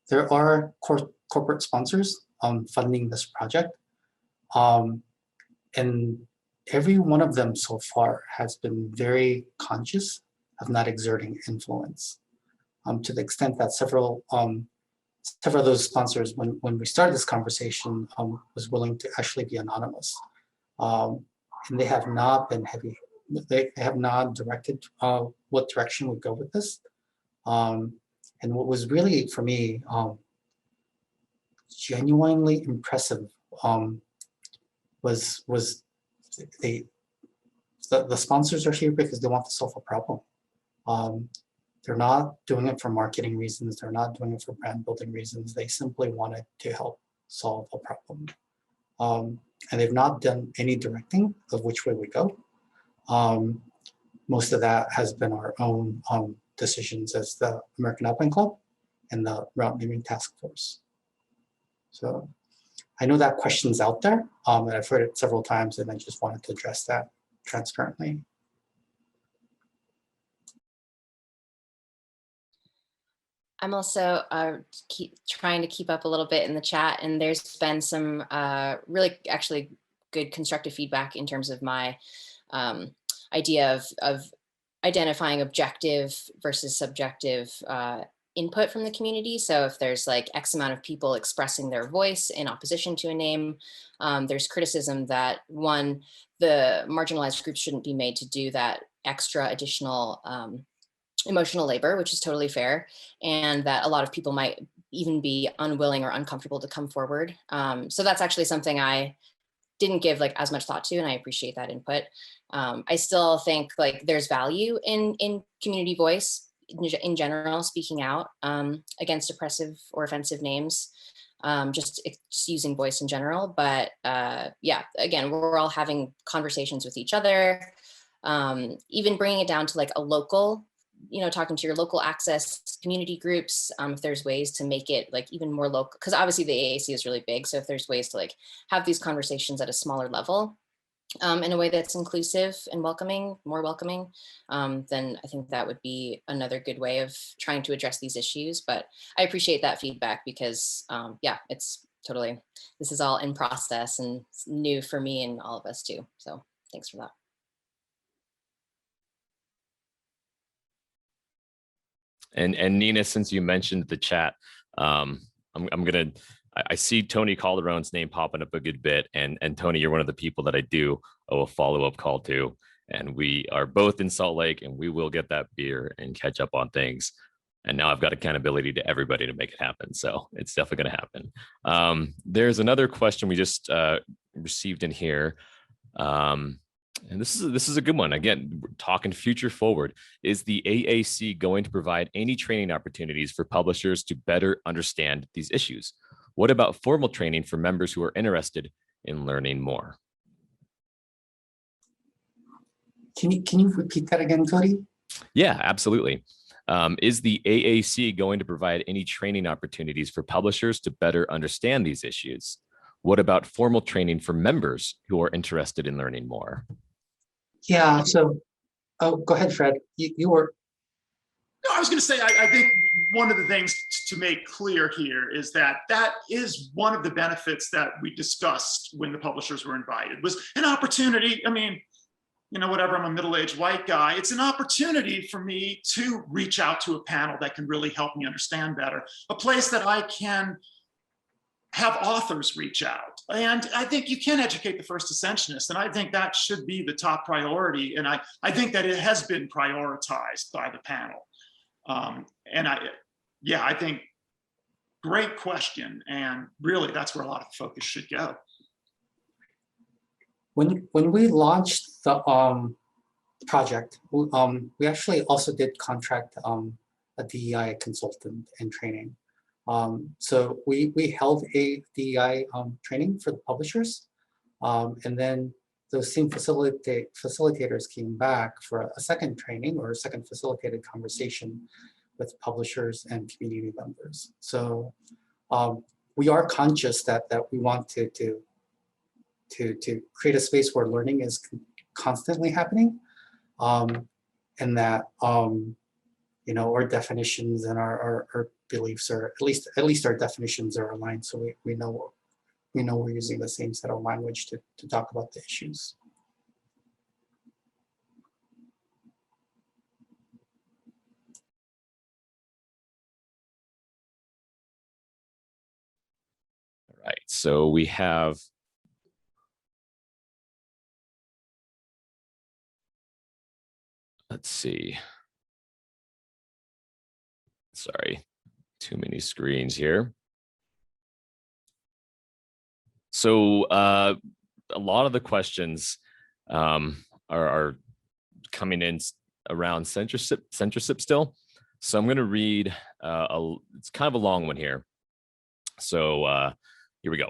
There are corporate sponsors funding this project, and every one of them so far has been very conscious of not exerting influence, to the extent that several of those sponsors, when we started this conversation, was willing to actually be anonymous, and they have not been heavy. They have not directed what direction we go with this. And what was really, for me, genuinely impressive was the sponsors are here because they want to solve a problem. They're not doing it for marketing reasons. They're not doing it for brand building reasons. They simply wanted to help solve a problem. And they've not done any directing of which way we go. Most of that has been our own decisions as the American Alpine Club and the Route Naming Task Force. So I know that question's out there, and I've heard it several times, and I just wanted to address that transparently. I'm also trying to keep up a little bit in the chat, and there's been some really actually good constructive feedback in terms of my idea of identifying objective versus subjective input from the community. So if there's like X amount of people expressing their voice in opposition to a name, there's criticism that one, the marginalized groups shouldn't be made to do that extra additional emotional labor, which is totally fair, and that a lot of people might even be unwilling or uncomfortable to come forward. So that's actually something I didn't give like as much thought to, and I appreciate that input. I still think like there's value in community voice in general, speaking out against oppressive or offensive names, just using voice in general. But yeah, again, we're all having conversations with each other, even bringing it down to like a local, talking to your local access community groups, if there's ways to make it like even more local, because obviously the AAC is really big. So if there's ways to like have these conversations at a smaller level, in a way that's inclusive and welcoming, more welcoming, then I think that would be another good way of trying to address these issues. But I appreciate that feedback because yeah, it's totally, this is all in process and it's new for me and all of us too. So thanks for that. And Nina, since you mentioned the chat, I see Tony Calderon's name popping up a good bit, and Tony, you're one of the people that I do owe a follow-up call to, and we are both in Salt Lake, and we will get that beer and catch up on things. And now I've got accountability to everybody to make it happen, so it's definitely going to happen. There's another question we just received in here. And this is a good one. Again, we're talking future forward. Is the AAC going to provide any training opportunities for publishers to better understand these issues? What about formal training for members who are interested in learning more? Can you repeat that again, Cody? Yeah, absolutely. Is the AAC going to provide any training opportunities for publishers to better understand these issues? What about formal training for members who are interested in learning more? Yeah, so, oh, go ahead, Fred. You were. No, I was going to say, I think one of the things to make clear here is that that is one of the benefits that we discussed when the publishers were invited, was an opportunity. I mean, you know, whatever, I'm a middle-aged white guy. It's an opportunity for me to reach out to a panel that can really help me understand better, a place that I can have authors reach out. And I think you can educate the first ascensionists, and I think that should be the top priority. And I think that it has been prioritized by the panel. I think great question. And really that's where a lot of the focus should go. When we launched the project, we actually also did contract a DEI consultant in training. So we held a DEI training for the publishers, and then those same facilitators came back for a second training or a second facilitated conversation with publishers and community members. So we are conscious that we want to create a space where learning is constantly happening, and that you know, our definitions and our beliefs are at least our definitions are aligned, so we know we're using the same set of language to talk about the issues. All right, so we have let's see. Sorry, too many screens here. So a lot of the questions are coming in around censorship still. So I'm going to read, it's kind of a long one here. So here we go.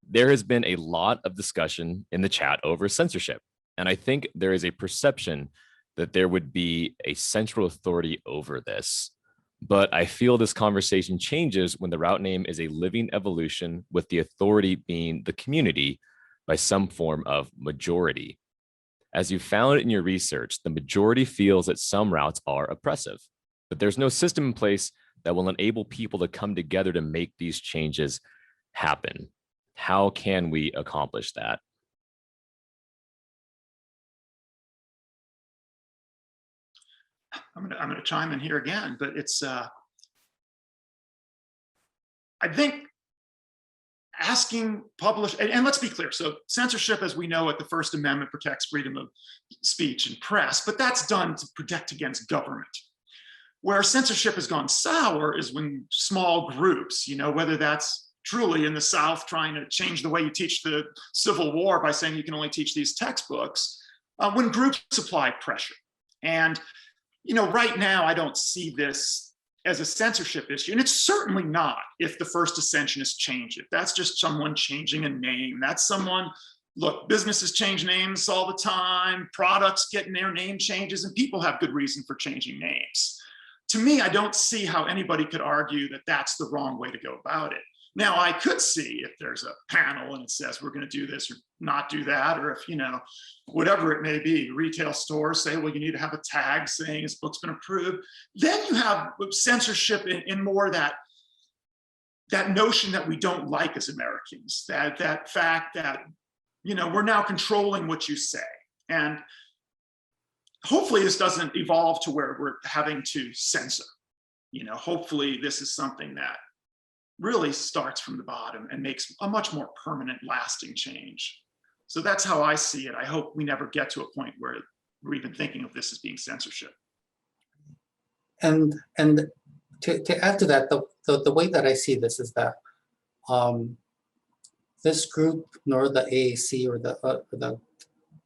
There has been a lot of discussion in the chat over censorship, and I think there is a perception that there would be a central authority over this. But I feel this conversation changes when the route name is a living evolution, with the authority being the community by some form of majority. As you found in your research, the majority feels that some routes are oppressive, but there's no system in place that will enable people to come together to make these changes happen. How can we accomplish that? I'm going to chime in here again, but it's, I think asking and let's be clear. So censorship, as we know it, the First Amendment protects freedom of speech and press, but that's done to protect against government. Where censorship has gone sour is when small groups, you know, whether that's truly in the South trying to change the way you teach the Civil War by saying you can only teach these textbooks, when groups apply pressure. And you know, right now, I don't see this as a censorship issue. And it's certainly not if the first ascensionists change it. That's just someone changing a name. That's someone, look, businesses change names all the time, products getting their name changes, and people have good reason for changing names. To me, I don't see how anybody could argue that that's the wrong way to go about it. Now, I could see if there's a panel and it says we're going to do this or not do that, or if, you know, whatever it may be, retail stores say, well, you need to have a tag saying this book's been approved. Then you have censorship in more that notion that we don't like as Americans, that fact that, you know, we're now controlling what you say. And hopefully this doesn't evolve to where we're having to censor. You know, hopefully this is something that really starts from the bottom and makes a much more permanent, lasting change. So that's how I see it. I hope we never get to a point where we're even thinking of this as being censorship. And to add to that, the way that I see this is that this group, nor the AAC or the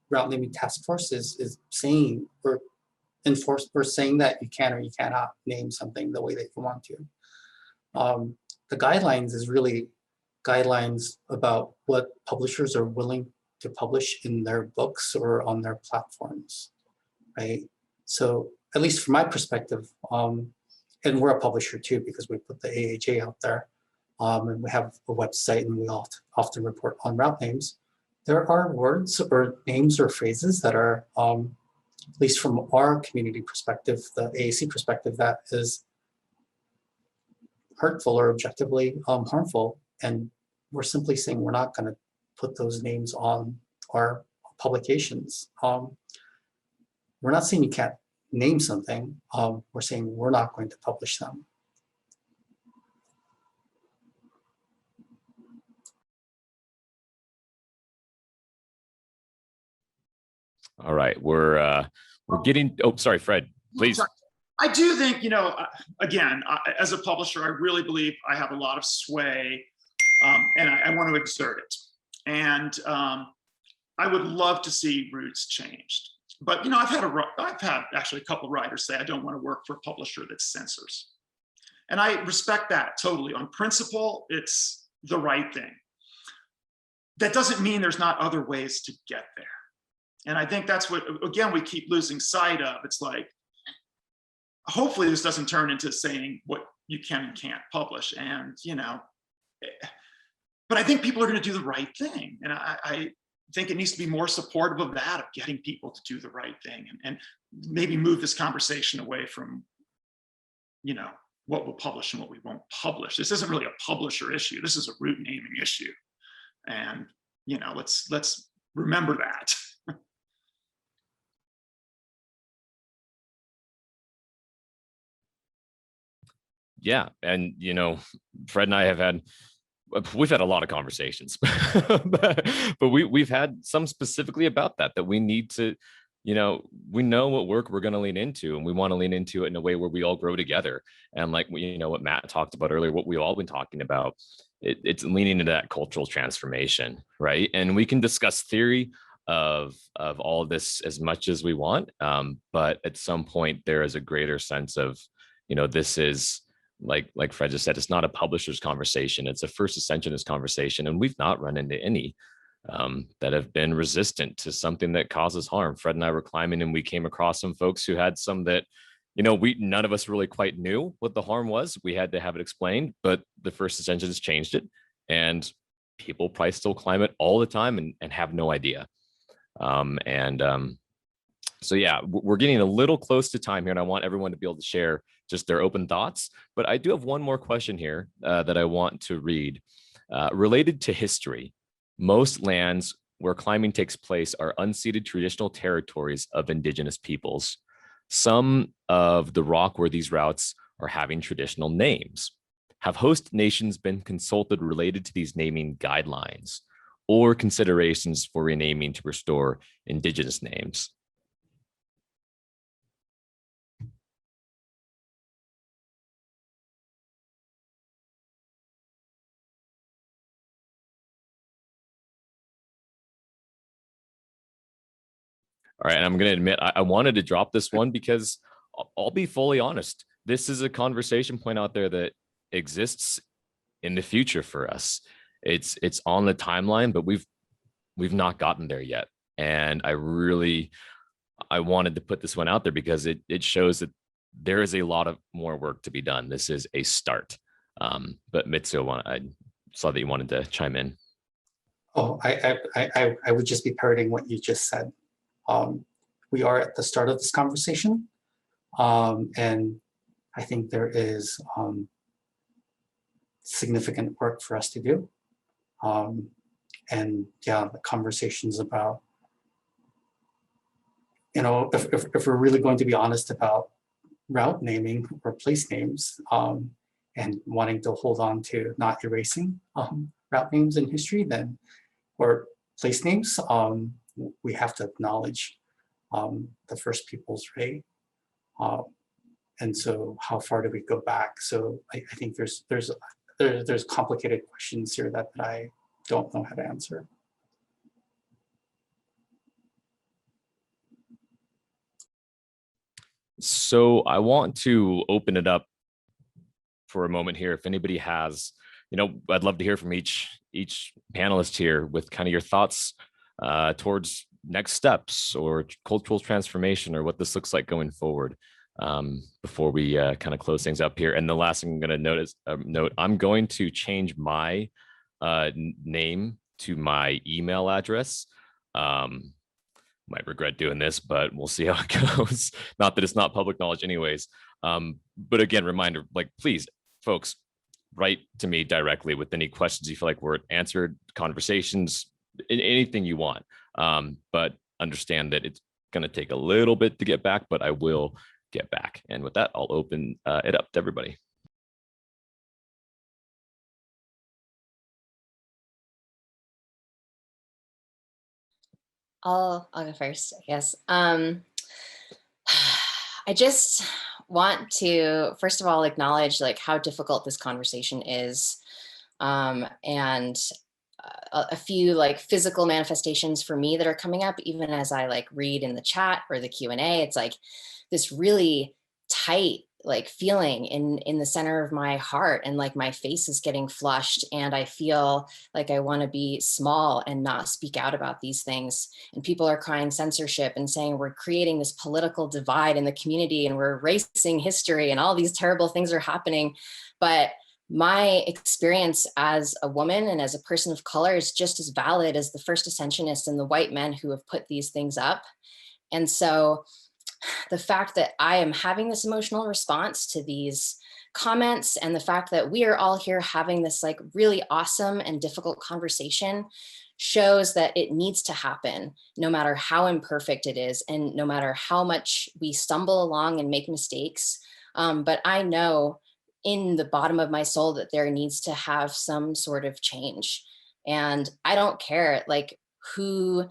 route naming task force is saying or saying that you can or you cannot name something the way that you want to. The guidelines is really guidelines about what publishers are willing to publish in their books or on their platforms, right? So at least from my perspective, and we're a publisher too, because we put the AHA out there, and we have a website and we often report on route names. There are words or names or phrases that are at least from our community perspective, the AAC perspective, that is hurtful or objectively harmful. And we're simply saying we're not going to put those names on our publications. We're not saying you can't name something. We're saying we're not going to publish them. All right, we're getting. Oh, sorry, Fred. Please. I do think, again, as a publisher, I really believe I have a lot of sway, and I want to exert it. And I would love to see routes changed. But I've had actually a couple of writers say I don't want to work for a publisher that censors, and I respect that totally. On principle, it's the right thing. That doesn't mean there's not other ways to get there. And I think that's what, again, we keep losing sight of. It's like, hopefully this doesn't turn into saying what you can and can't publish. And, but I think people are going to do the right thing. And I think it needs to be more supportive of that, of getting people to do the right thing, and maybe move this conversation away from, what we'll publish and what we won't publish. This isn't really a publisher issue. This is a route naming issue. And, let's remember that. Yeah, and Fred and I we've had a lot of conversations, but we've had some specifically about that we need to, we know what work we're going to lean into, and we want to lean into it in a way where we all grow together. And like what Matt talked about earlier, what we've all been talking about, it's leaning into that cultural transformation, right? And we can discuss theory of all of this as much as we want, but at some point there is a greater sense of, this is, like Fred just said, it's not a publisher's conversation. It's a first ascensionist conversation. And we've not run into any that have been resistant to something that causes harm. Fred and I were climbing, and we came across some folks who had some that, none of us really quite knew what the harm was. We had to have it explained, but the first ascensionists changed it. And people probably still climb it all the time and have no idea. So yeah, we're getting a little close to time here, and I want everyone to be able to share just their open thoughts. But I do have one more question here that I want to read related to history. Most lands where climbing takes place are unceded traditional territories of indigenous peoples. Some of the rock where these routes are having traditional names. Have host nations been consulted related to these naming guidelines or considerations for renaming to restore indigenous names? All right, and I'm going to admit, I wanted to drop this one because I'll be fully honest. This is a conversation point out there that exists in the future for us. It's on the timeline, but we've not gotten there yet. And I wanted to put this one out there because it shows that there is a lot of more work to be done. This is a start. But Mitsu, I saw that you wanted to chime in. Oh, I would just be parroting what you just said. We are at the start of this conversation, and I think there is significant work for us to do. And yeah, the conversations about, if we're really going to be honest about route naming or place names, and wanting to hold on to not erasing route names in history, then, or place names, we have to acknowledge the first peoples, right? And so how far do we go back? So I think there's complicated questions here that I don't know how to answer. So I want to open it up for a moment here. If anybody has, I'd love to hear from each panelist here with kind of your thoughts towards next steps or cultural transformation or what this looks like going forward, before we kind of close things up here. And the last thing I'm going to note, I'm going to change my name to my email address. might regret doing this, but we'll see how it goes. Not that it's not public knowledge anyways. But again, reminder, like, please, folks, write to me directly with any questions you feel like were answered, conversations, anything you want. But understand that it's going to take a little bit to get back, but I will get back. And with that, I'll open it up to everybody. I'll go first, I guess. I just want to, first of all, acknowledge like how difficult this conversation is. And a few like physical manifestations for me that are coming up, even as I like read in the chat or the Q&A, it's like this really tight like feeling in the center of my heart, and like my face is getting flushed, and I feel like I want to be small and not speak out about these things. And people are crying censorship and saying we're creating this political divide in the community and we're erasing history and all these terrible things are happening. But my experience as a woman and as a person of color is just as valid as the first ascensionists and the white men who have put these things up. And so the fact that I am having this emotional response to these comments, and the fact that we are all here having this like really awesome and difficult conversation, shows that it needs to happen no matter how imperfect it is and no matter how much we stumble along and make mistakes. But I know in the bottom of my soul that there needs to have some sort of change. And I don't care like who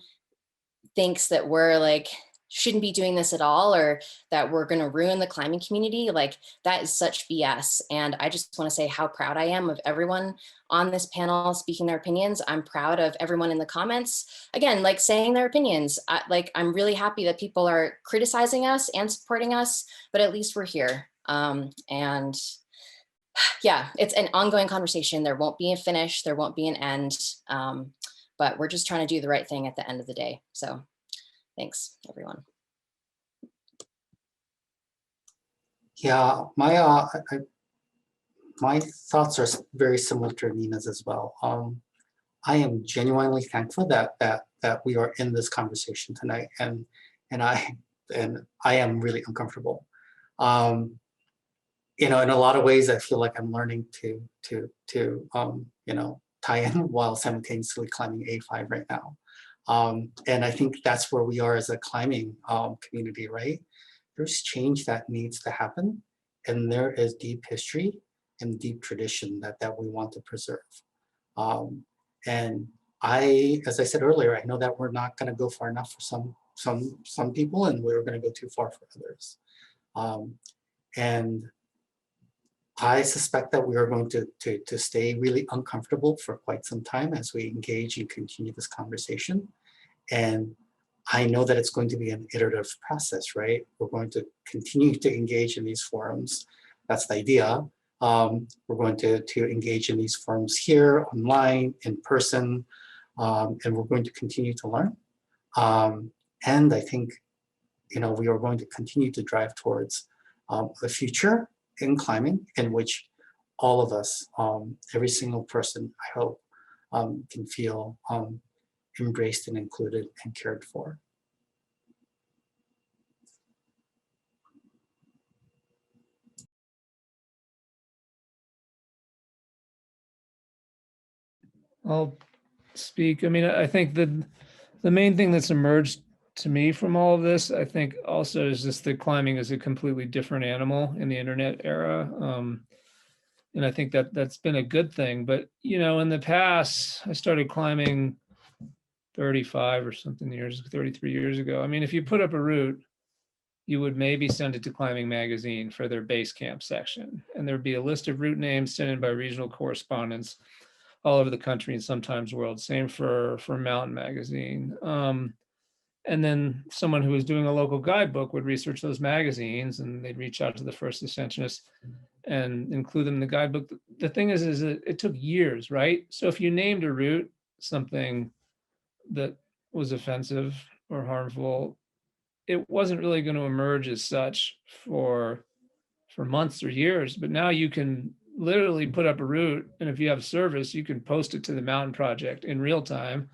thinks that we're like shouldn't be doing this at all, or that we're going to ruin the climbing community. Like, that is such BS. And I just want to say how proud I am of everyone on this panel speaking their opinions. I'm proud of everyone in the comments, again, like saying their opinions. I'm really happy that people are criticizing us and supporting us, but at least we're here. And yeah, it's an ongoing conversation. There won't be a finish, there won't be an end, but we're just trying to do the right thing at the end of the day. So thanks, everyone. Yeah, my thoughts are very similar to Nina's as well. I am genuinely thankful that we are in this conversation tonight, and I am really uncomfortable. You know, in a lot of ways, I feel like I'm learning to you know, tie in while simultaneously climbing A5 right now. And I think that's where we are as a climbing community, right? There's change that needs to happen, and there is deep history and deep tradition that we want to preserve. And as I said earlier, I know that we're not going to go far enough for some people, and we're going to go too far for others. And I suspect that we are going to stay really uncomfortable for quite some time as we engage and continue this conversation. And I know that it's going to be an iterative process, right? We're going to continue to engage in these forums. That's the idea. We're going to engage in these forums here, online, in person, and we're going to continue to learn. And I think, you know, we are going to continue to drive towards the future in climbing, in which all of us, every single person, I hope, can feel embraced and included and cared for. I'll speak. I mean, I think the main thing that's emerged to me from all of this, I think also is just that climbing is a completely different animal in the internet era. And I think that's been a good thing. But, you know, in the past, I started climbing 35 or something years, 33 years ago. I mean, if you put up a route, you would maybe send it to Climbing Magazine for their base camp section. And there'd be a list of route names sent in by regional correspondents all over the country and sometimes world. Same for Mountain Magazine. And then someone who was doing a local guidebook would research those magazines, and they'd reach out to the first ascensionists and include them in the guidebook. The thing is that it took years, right? So if you named a route something that was offensive or harmful, it wasn't really going to emerge as such for months or years. But now you can literally put up a route, and if you have service, you can post it to the Mountain Project in real time,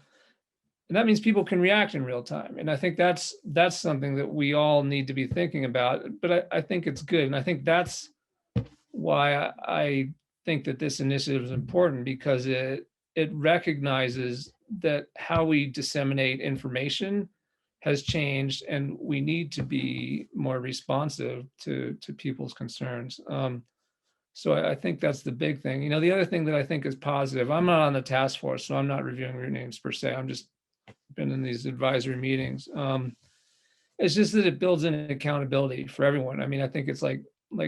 And that means people can react in real time. And I think that's something that we all need to be thinking about. But I think it's good. And I think that's why I think that this initiative is important, because it recognizes that how we disseminate information has changed, and we need to be more responsive to people's concerns. So I think that's the big thing. You know, the other thing that I think is positive, I'm not on the task force, so I'm not reviewing root names per se. I'm just been in these advisory meetings. It's just that it builds in accountability for everyone. I mean, I think it's like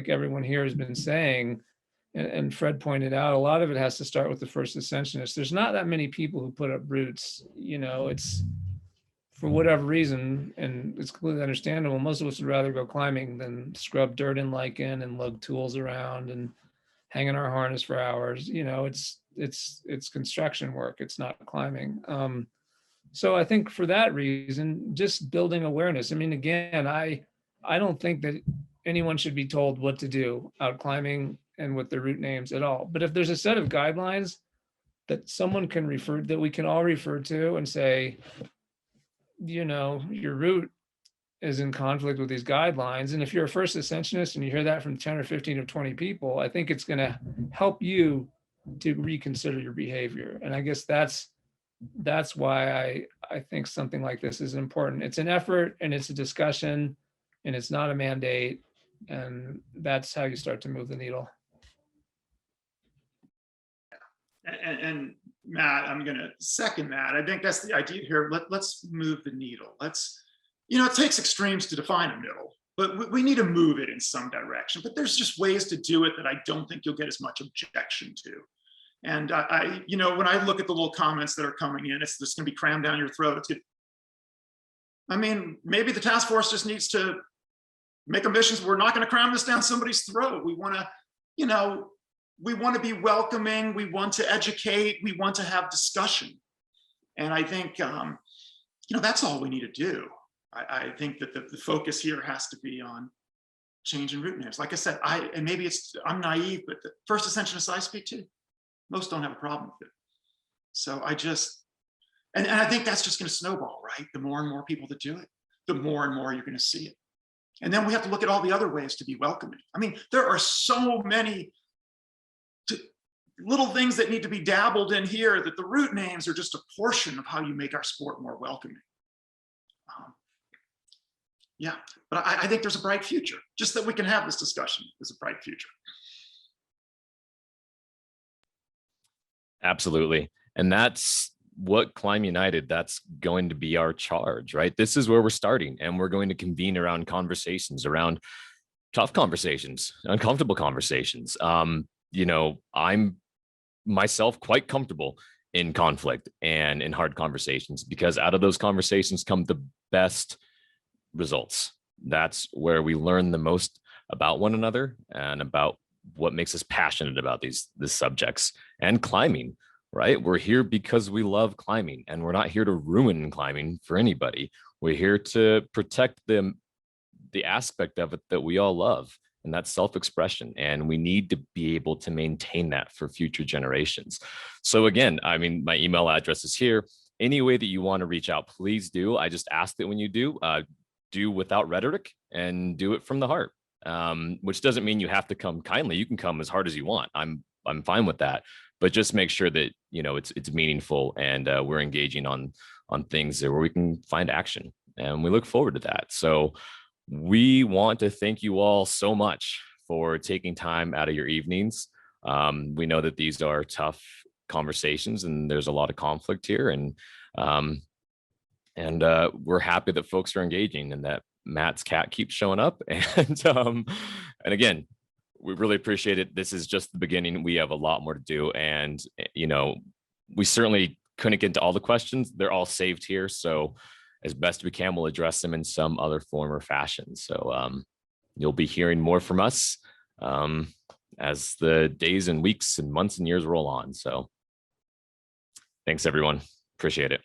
everyone here has been saying, and Fred pointed out, a lot of it has to start with the first ascensionists. There's not that many people who put up roots. You know, it's for whatever reason, and it's completely understandable. Most of us would rather go climbing than scrub dirt and lichen and lug tools around and hang in our harness for hours. You know, it's construction work. It's not climbing. So I think for that reason, just building awareness. I mean, again, I don't think that anyone should be told what to do out climbing and with their route names at all. But if there's a set of guidelines that someone can refer, that we can all refer to and say, you know, your route is in conflict with these guidelines. And if you're a first ascensionist and you hear that from 10 or 15 or 20 people, I think it's going to help you to reconsider your behavior. And I guess that's why I think something like this is important. It's an effort and it's a discussion and it's not a mandate. And that's how you start to move the needle. And Matt, I'm going to second that. I think that's the idea here. Let's move the needle. Let's, you know, it takes extremes to define a middle, but we need to move it in some direction. But there's just ways to do it that I don't think you'll get as much objection to. And I you know, when I look at the little comments that are coming in, it's just going to be crammed down your throat. I mean, maybe the task force just needs to make ambitions. We're not going to cram this down somebody's throat. We want to, you know, we want to be welcoming. We want to educate. We want to have discussion. And I think, you know, that's all we need to do. I think that the focus here has to be on changing route names. Like I said, and maybe I'm naive, but the first ascensionists I speak to, most don't have a problem with it. So I just, and I think that's just going to snowball, right? The more and more people that do it, the more and more you're going to see it. And then we have to look at all the other ways to be welcoming. I mean, there are so many little things that need to be dabbled in here that the route names are just a portion of how you make our sport more welcoming. Yeah, but I think there's a bright future. Just that we can have this discussion is a bright future. Absolutely. And that's what Climb United, that's going to be our charge, right? This is where we're starting, and we're going to convene around conversations, around tough conversations, uncomfortable conversations. You know, I'm myself quite comfortable in conflict and in hard conversations, because out of those conversations come the best results. That's where we learn the most about one another and about what makes us passionate about these subjects and climbing, right? We're here because we love climbing, and we're not here to ruin climbing for anybody. We're here to protect the aspect of it that we all love, and that's self-expression. And we need to be able to maintain that for future generations. So again, I mean, my email address is here. Any way that you want to reach out, please do. I just ask that when you do without rhetoric and do it from the heart. Which doesn't mean you have to come kindly. You can come as hard as you want. I'm fine with that, but just make sure that, you know, it's meaningful, and we're engaging on things where we can find action, and we look forward to that. So we want to thank you all so much for taking time out of your evenings. We know that these are tough conversations, and there's a lot of conflict here, and we're happy that folks are engaging and that Matt's cat keeps showing up. And again, we really appreciate it. This is just the beginning. We have a lot more to do. And, you know, we certainly couldn't get into all the questions. They're all saved here. So as best we can, we'll address them in some other form or fashion. So you'll be hearing more from us as the days and weeks and months and years roll on. So thanks, everyone. Appreciate it.